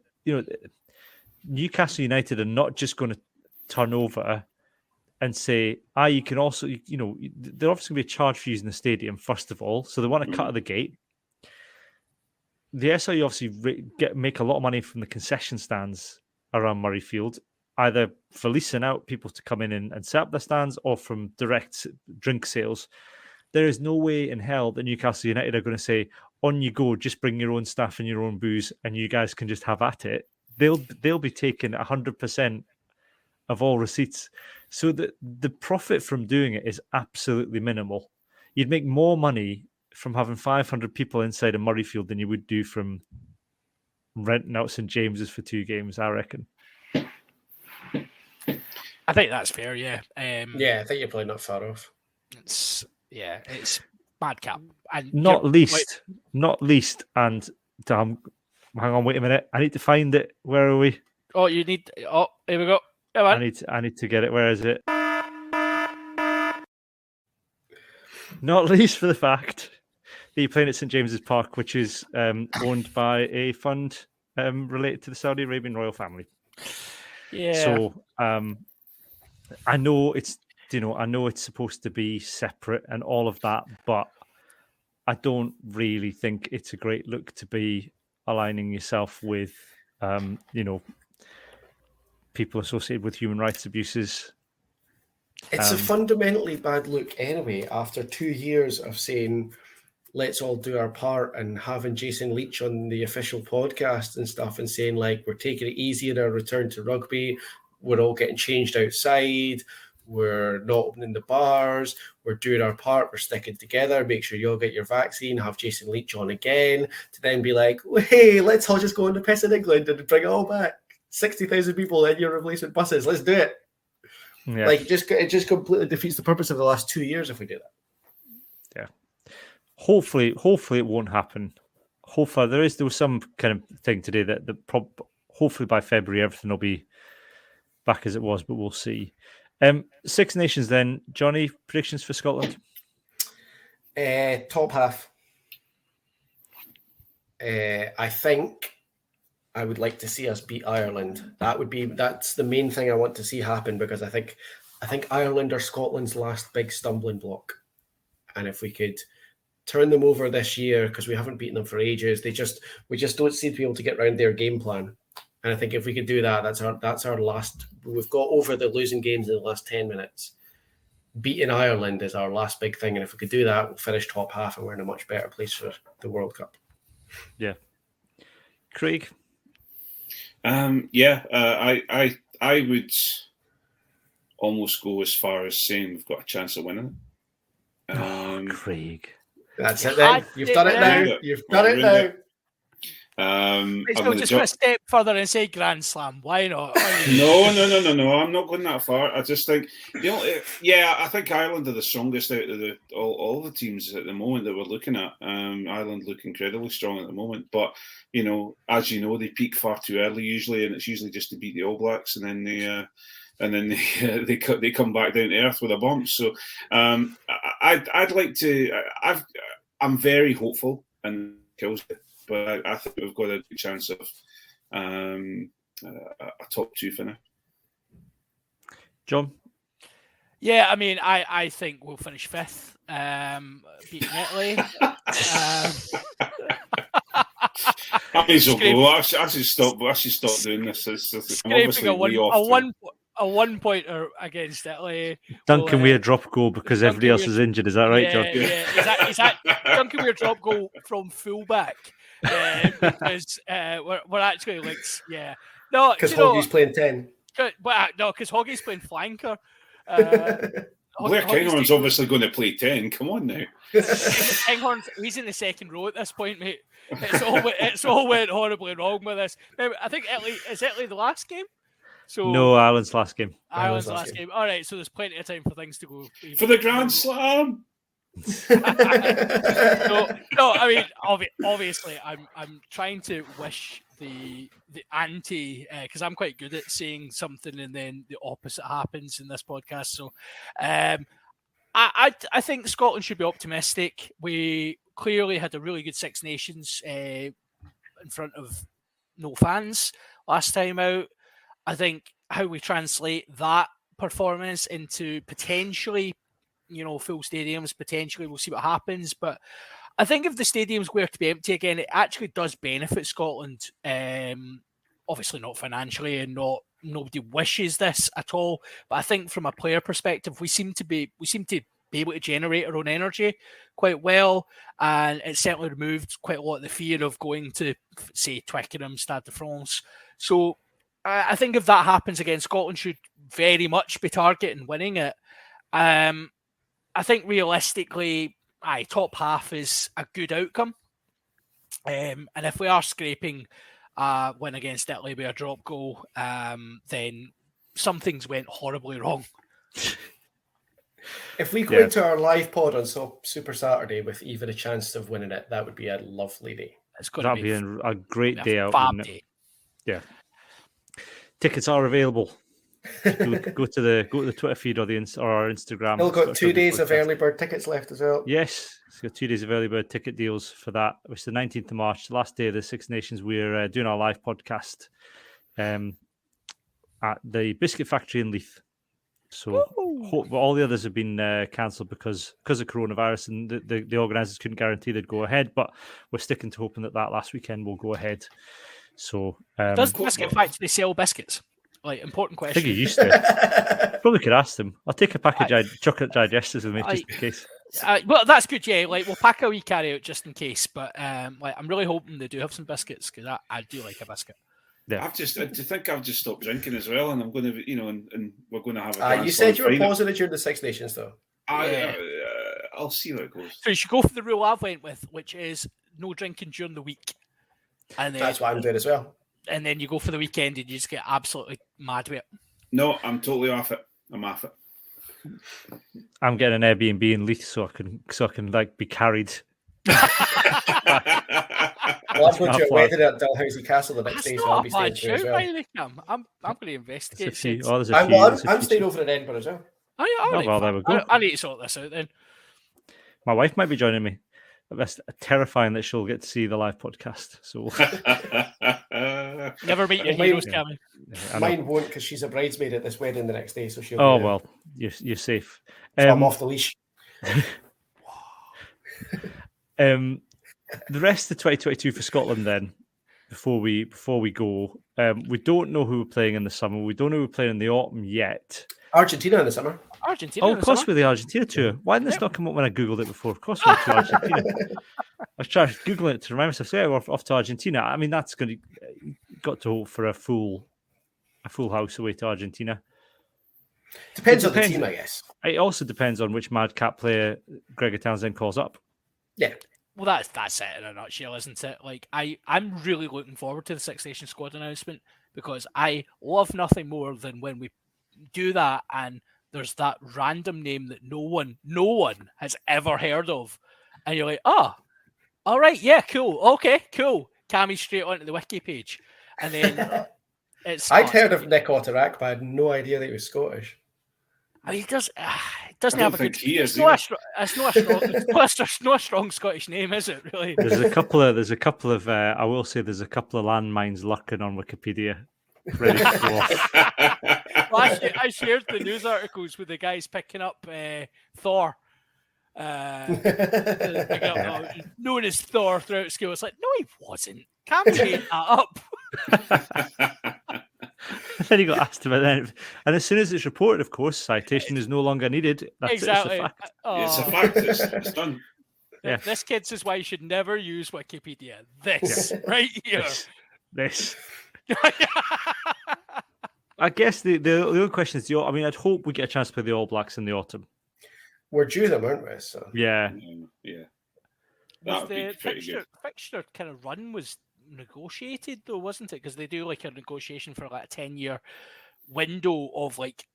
Newcastle United are not just going to turn over and say, you can also, they're obviously going to be a charge for using the stadium, first of all. So they want to cut at the gate. The SRU obviously make a lot of money from the concession stands around Murrayfield, either for leasing out people to come in and set up their stands or from direct drink sales. There is no way in hell that Newcastle United are going to say, on you go, just bring your own staff and your own booze and you guys can just have at it. They'll be taking 100% of all receipts. So the profit from doing it is absolutely minimal. You'd make more money from having 500 people inside a Murrayfield than you would do from renting out St James's for 2 games, I reckon. I think that's fair, yeah. I think you're probably not far off. It's madcap. And not least, and damn, hang on, wait a minute. I need to find it. Where are we? Oh, here we go. Come on. I need to get it. Where is it? Not least for the fact that you're playing at St James's Park, which is owned by a fund related to the Saudi Arabian royal family. Yeah. So I know it's supposed to be separate and all of that, but I don't really think it's a great look to be aligning yourself with people associated with human rights abuses. It's a fundamentally bad look anyway, after 2 years of saying, let's all do our part, and having Jason Leach on the official podcast and stuff and saying, like, we're taking it easy in our return to rugby. We're all getting changed outside. We're not opening the bars. We're doing our part. We're sticking together. Make sure you all get your vaccine. Have Jason Leach on again to then be like, hey, let's all just go on the piss in England and bring it all back. 60,000 people in your replacement buses. Let's do it. Yeah. Like, it just completely defeats the purpose of the last 2 years if we do that. Yeah. Hopefully it won't happen. Hopefully there was some kind of thing today that hopefully by February everything will be back as it was, but we'll see. Six Nations then. Johnny, predictions for Scotland? Top half. I think I would like to see us beat Ireland. That's the main thing I want to see happen, because I think Ireland are Scotland's last big stumbling block. And if we could turn them over this year, because we haven't beaten them for ages, we just don't seem to be able to get around their game plan. And I think if we could do that, that's our last. We've got over the losing games in the last 10 minutes. Beating Ireland is our last big thing, and if we could do that, we'll finish top half, and we're in a much better place for the World Cup. Yeah, Craig. I would almost go as far as saying we've got a chance of winning it. Craig. That's it then. You've done it now. You've done it now. Let's go just a step further and say Grand Slam. Why not? No. I'm not going that far. I just think, I think Ireland are the strongest out of all the teams at the moment that we're looking at. Ireland look incredibly strong at the moment, but as you know, they peak far too early usually, and it's usually just to beat the All Blacks, and then they come back down to earth with a bump. So I'd like to. I'm very hopeful and kills it. But I think we've got a good chance of a top two finish. John? Yeah, I mean, I think we'll finish fifth, beating Italy. I may as well go. I should stop doing this. I'm obviously way off. A 1-pointer against Italy. Duncan Weir drop goal because everybody else is injured. Is that right, John? Yeah. Is that Duncan Weir drop goal from fullback? Because we're actually links. Yeah. No, because Hoggy's playing 10. No, because Hoggy's playing flanker. Blair Kinghorn's obviously going to play 10. Come on now. Kinghorn, he's in the second row at this point, mate. It's all went horribly wrong with this. Now, I think Italy the last game? No, Ireland's last game. Ireland's last game. All right, so there's plenty of time for things to go. For the Grand Slam! No, I mean, obviously, I'm trying to wish the anti, because I'm quite good at saying something and then the opposite happens in this podcast. So, I think Scotland should be optimistic. We clearly had a really good Six Nations in front of no fans last time out. I think how we translate that performance into potentially, full stadiums, potentially we'll see what happens. But I think if the stadiums were to be empty again, it actually does benefit Scotland. Obviously not financially, and nobody wishes this at all. But I think from a player perspective, we seem to be able to generate our own energy quite well, and it certainly removed quite a lot of the fear of going to, say, Twickenham, Stade de France. So I think if that happens again, Scotland should very much be targeting winning it. I think realistically, top half is a good outcome. And if we are scraping win against Italy with a drop goal, then something's went horribly wrong. If we go into our live pod on Super Saturday with even a chance of winning it, that would be a lovely day. That'd be a great day out, wouldn't it? Yeah. Tickets are available Go to the Twitter feed or our Instagram. Still got Scottish 2 Rugby days of Podcast. early bird tickets left as well. Yes, it's got 2 days of early bird ticket deals for that. It's the 19th of March, the last day of the Six Nations. We're doing our live podcast at the Biscuit Factory in Leith. So all the others have been cancelled because of coronavirus, and the organisers couldn't guarantee they'd go ahead. But we're sticking to hoping that last weekend will go ahead. So does Biscuit Factory sell biscuits? Like, important I question. think he used to. Probably could ask them. I'll take a package of chocolate digestives with me just in case. Well, that's good, yeah. Like, we'll pack a wee carry out just in case. But like, I'm really hoping they do have some biscuits because I do like a biscuit. Yeah. I've just stopped drinking as well, and I'm going to, and we're going to have a. You said you were pausing it during the Six Nations, though. I'll see how it goes. So you should go for the rule I've went with, which is no drinking during the week. And then, that's what I'm doing as well. And then you go for the weekend and you just get absolutely mad with it. No, I'm totally off it. I'm off it. I'm getting an Airbnb in Leith so I can like be carried. Well, I'm going to a wedding at Dalhousie Castle the next day, so I'll be staying there as well. I'm going to investigate. I'm staying over in Edinburgh as well. Well, there we go. I need to sort this out then. My wife might be joining me. That's terrifying that she'll get to see the live podcast. So never meet your heroes, Cameron. Mine won't, because she's a bridesmaid at this wedding the next day, so she'll. Oh well, you're safe. So I'm off the leash. The rest of 2022 for Scotland, then, before we go, we don't know who we're playing in the summer. We don't know who we're playing in the autumn yet. Argentina in the summer. Of course, we're the Argentina tour. Why didn't this not come up when I googled it before? Of course, we're to Argentina. I was trying to Google it to remind myself. So yeah, we're off to Argentina. I mean, that's going to got to hope for a full house away to Argentina. Depends on the team, I guess. It also depends on which madcap player Gregor Townsend calls up. Yeah. Well, that's it in a nutshell, isn't it? Like, I'm really looking forward to the Six Nations squad announcement, because I love nothing more than when we do that and there's that random name that no one has ever heard of, and you're like, all right, yeah, cool, okay, cool. Cammy straight onto the wiki page, and then I'd heard of Nick Otterak, but I had no idea that he was Scottish. I mean, he doesn't have a good. It's not a strong Scottish name, is it? Really? There's a couple of. I will say there's a couple of landmines lurking on Wikipedia, ready to go off. Well, I shared the news articles with the guys picking up Thor, known as Thor throughout school. It's like, no, he wasn't. Can't make that up. Then he got asked about that, and as soon as it's reported, of course, citation is no longer needed. That's exactly. It's a fact. It's a fact. It's done. Yeah. This kid says why you should never use Wikipedia. This right here. This. I guess the other question is, I'd hope we get a chance to play the All Blacks in the autumn. We're due them, aren't we? So. Yeah. That would be pretty good. Fixture kind of run was negotiated though, wasn't it? Because they do like a negotiation for like a 10-year window of like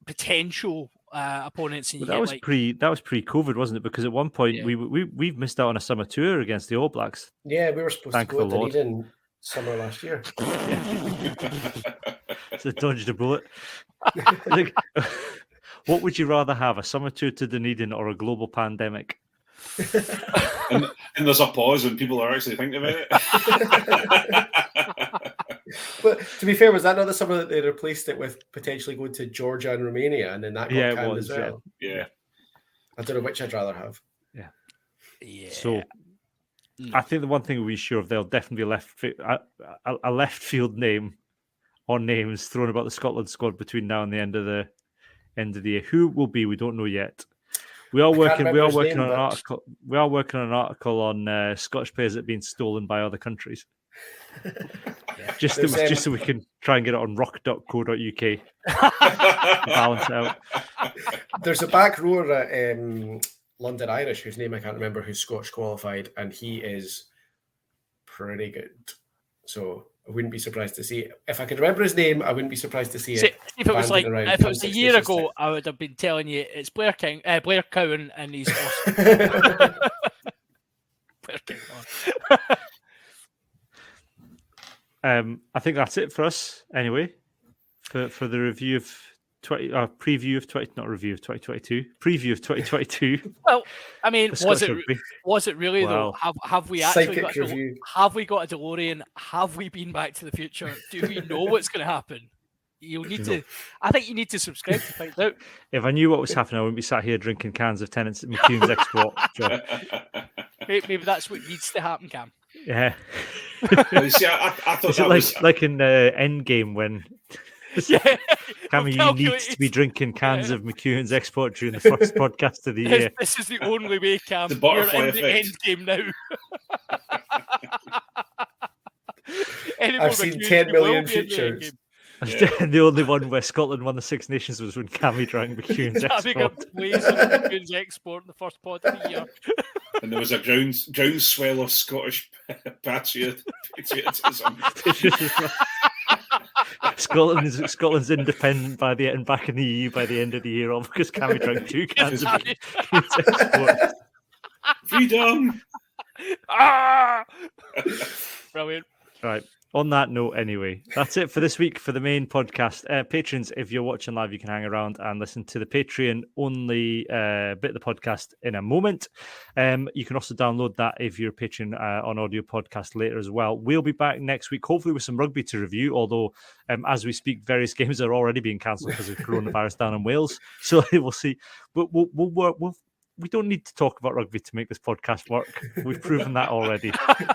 potential opponents. And that was pre-COVID, wasn't it? Because at one point we've missed out on a summer tour against the All Blacks. Yeah, we were supposed to go to Dunedin summer last year. So dodged a bullet. What would you rather have, a summer tour to Dunedin or a global pandemic? and there's a pause when people are actually thinking about it. But to be fair, was that not the summer that they replaced it with potentially going to Georgia and Romania, and then that got canned as well? Yeah. I don't know which I'd rather have. Yeah. So I think the one thing we're sure of, there'll definitely be a left field name or names thrown about the Scotland squad between now and the end of the year. Who will be? We don't know yet. We are working on an article. We are working on an article on Scottish players that have been stolen by other countries. Just so we can try and get it on rock.co.uk. Balance out. There's a back rower at London Irish whose name I can't remember, who's Scottish qualified, and he is pretty good. So I wouldn't be surprised to see it. If I could remember his name, I wouldn't be surprised to see it. If it was a year ago, I would have been telling you it's Blair Cowan, and he's awesome. Blair Cowan. I think that's it for us anyway for the review of 20 preview of 20, not review of 2022, preview of 2022. Well, I mean, for was Scottish it Rugby. was it really Wow. though? Have we actually Psychic review. have we got a DeLorean? Have we been Back to the Future? Do we know what's going to happen? You'll need to. I think you need to subscribe to find out. If I knew what was happening, I wouldn't be sat here drinking cans of Tennant's McEwans Export. John. Maybe that's what needs to happen, Cam. Yeah. You see, I thought Is that it was like in Endgame when Yeah, Cammy, you need to be drinking cans of McEwans Export during the first podcast of the year. This is the only way, Cam. The We're butterfly in the end effect. game now. Any I've more seen McEwans, 10 we will million be in the end futures. game. Yeah. The only one where Scotland won the Six Nations was when Cammy drank McEwans Having a Export. blaze on McEwans Export in the first pod of the year. And there was a groundswell of Scottish patriotism. Scotland's independent by the end, back in the EU by the end of the year, all because Cammy drank 2 cans of McEwans Export. Freedom! Ah! Brilliant. Right. On that note, anyway, that's it for this week for the main podcast. Patrons, if you're watching live, you can hang around and listen to the Patreon-only bit of the podcast in a moment. You can also download that if you're a patron on audio podcast later as well. We'll be back next week, hopefully with some rugby to review, although as we speak, various games are already being cancelled because of coronavirus down in Wales. So we'll see. We don't need to talk about rugby to make this podcast work. We've proven that already.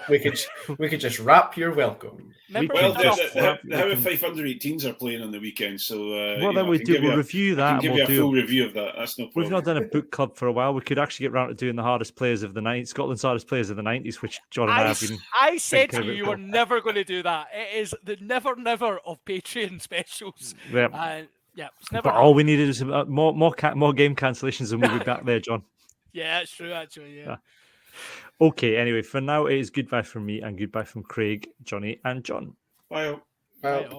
We could just wrap your welcome. Remember Well, we did the How 5 under-18s are playing on the weekend, so What then we do? We'll review that. I can give and you a we'll full review of that. That's no problem. We've not done a book club for a while. We could actually get round to doing the hardest players of the 90s, Scotland's hardest players of the 90s, which John and I have been. I said thinking to you, about you were never going to do that. It is the never of Patreon specials. Yeah. And yeah, it's never. But all we needed is more game cancellations, and we'll be back there, John. Yeah, that's true, actually. Yeah. Okay, anyway, for now, it is goodbye from me and goodbye from Craig, Johnny, and John. Bye. Well, Right,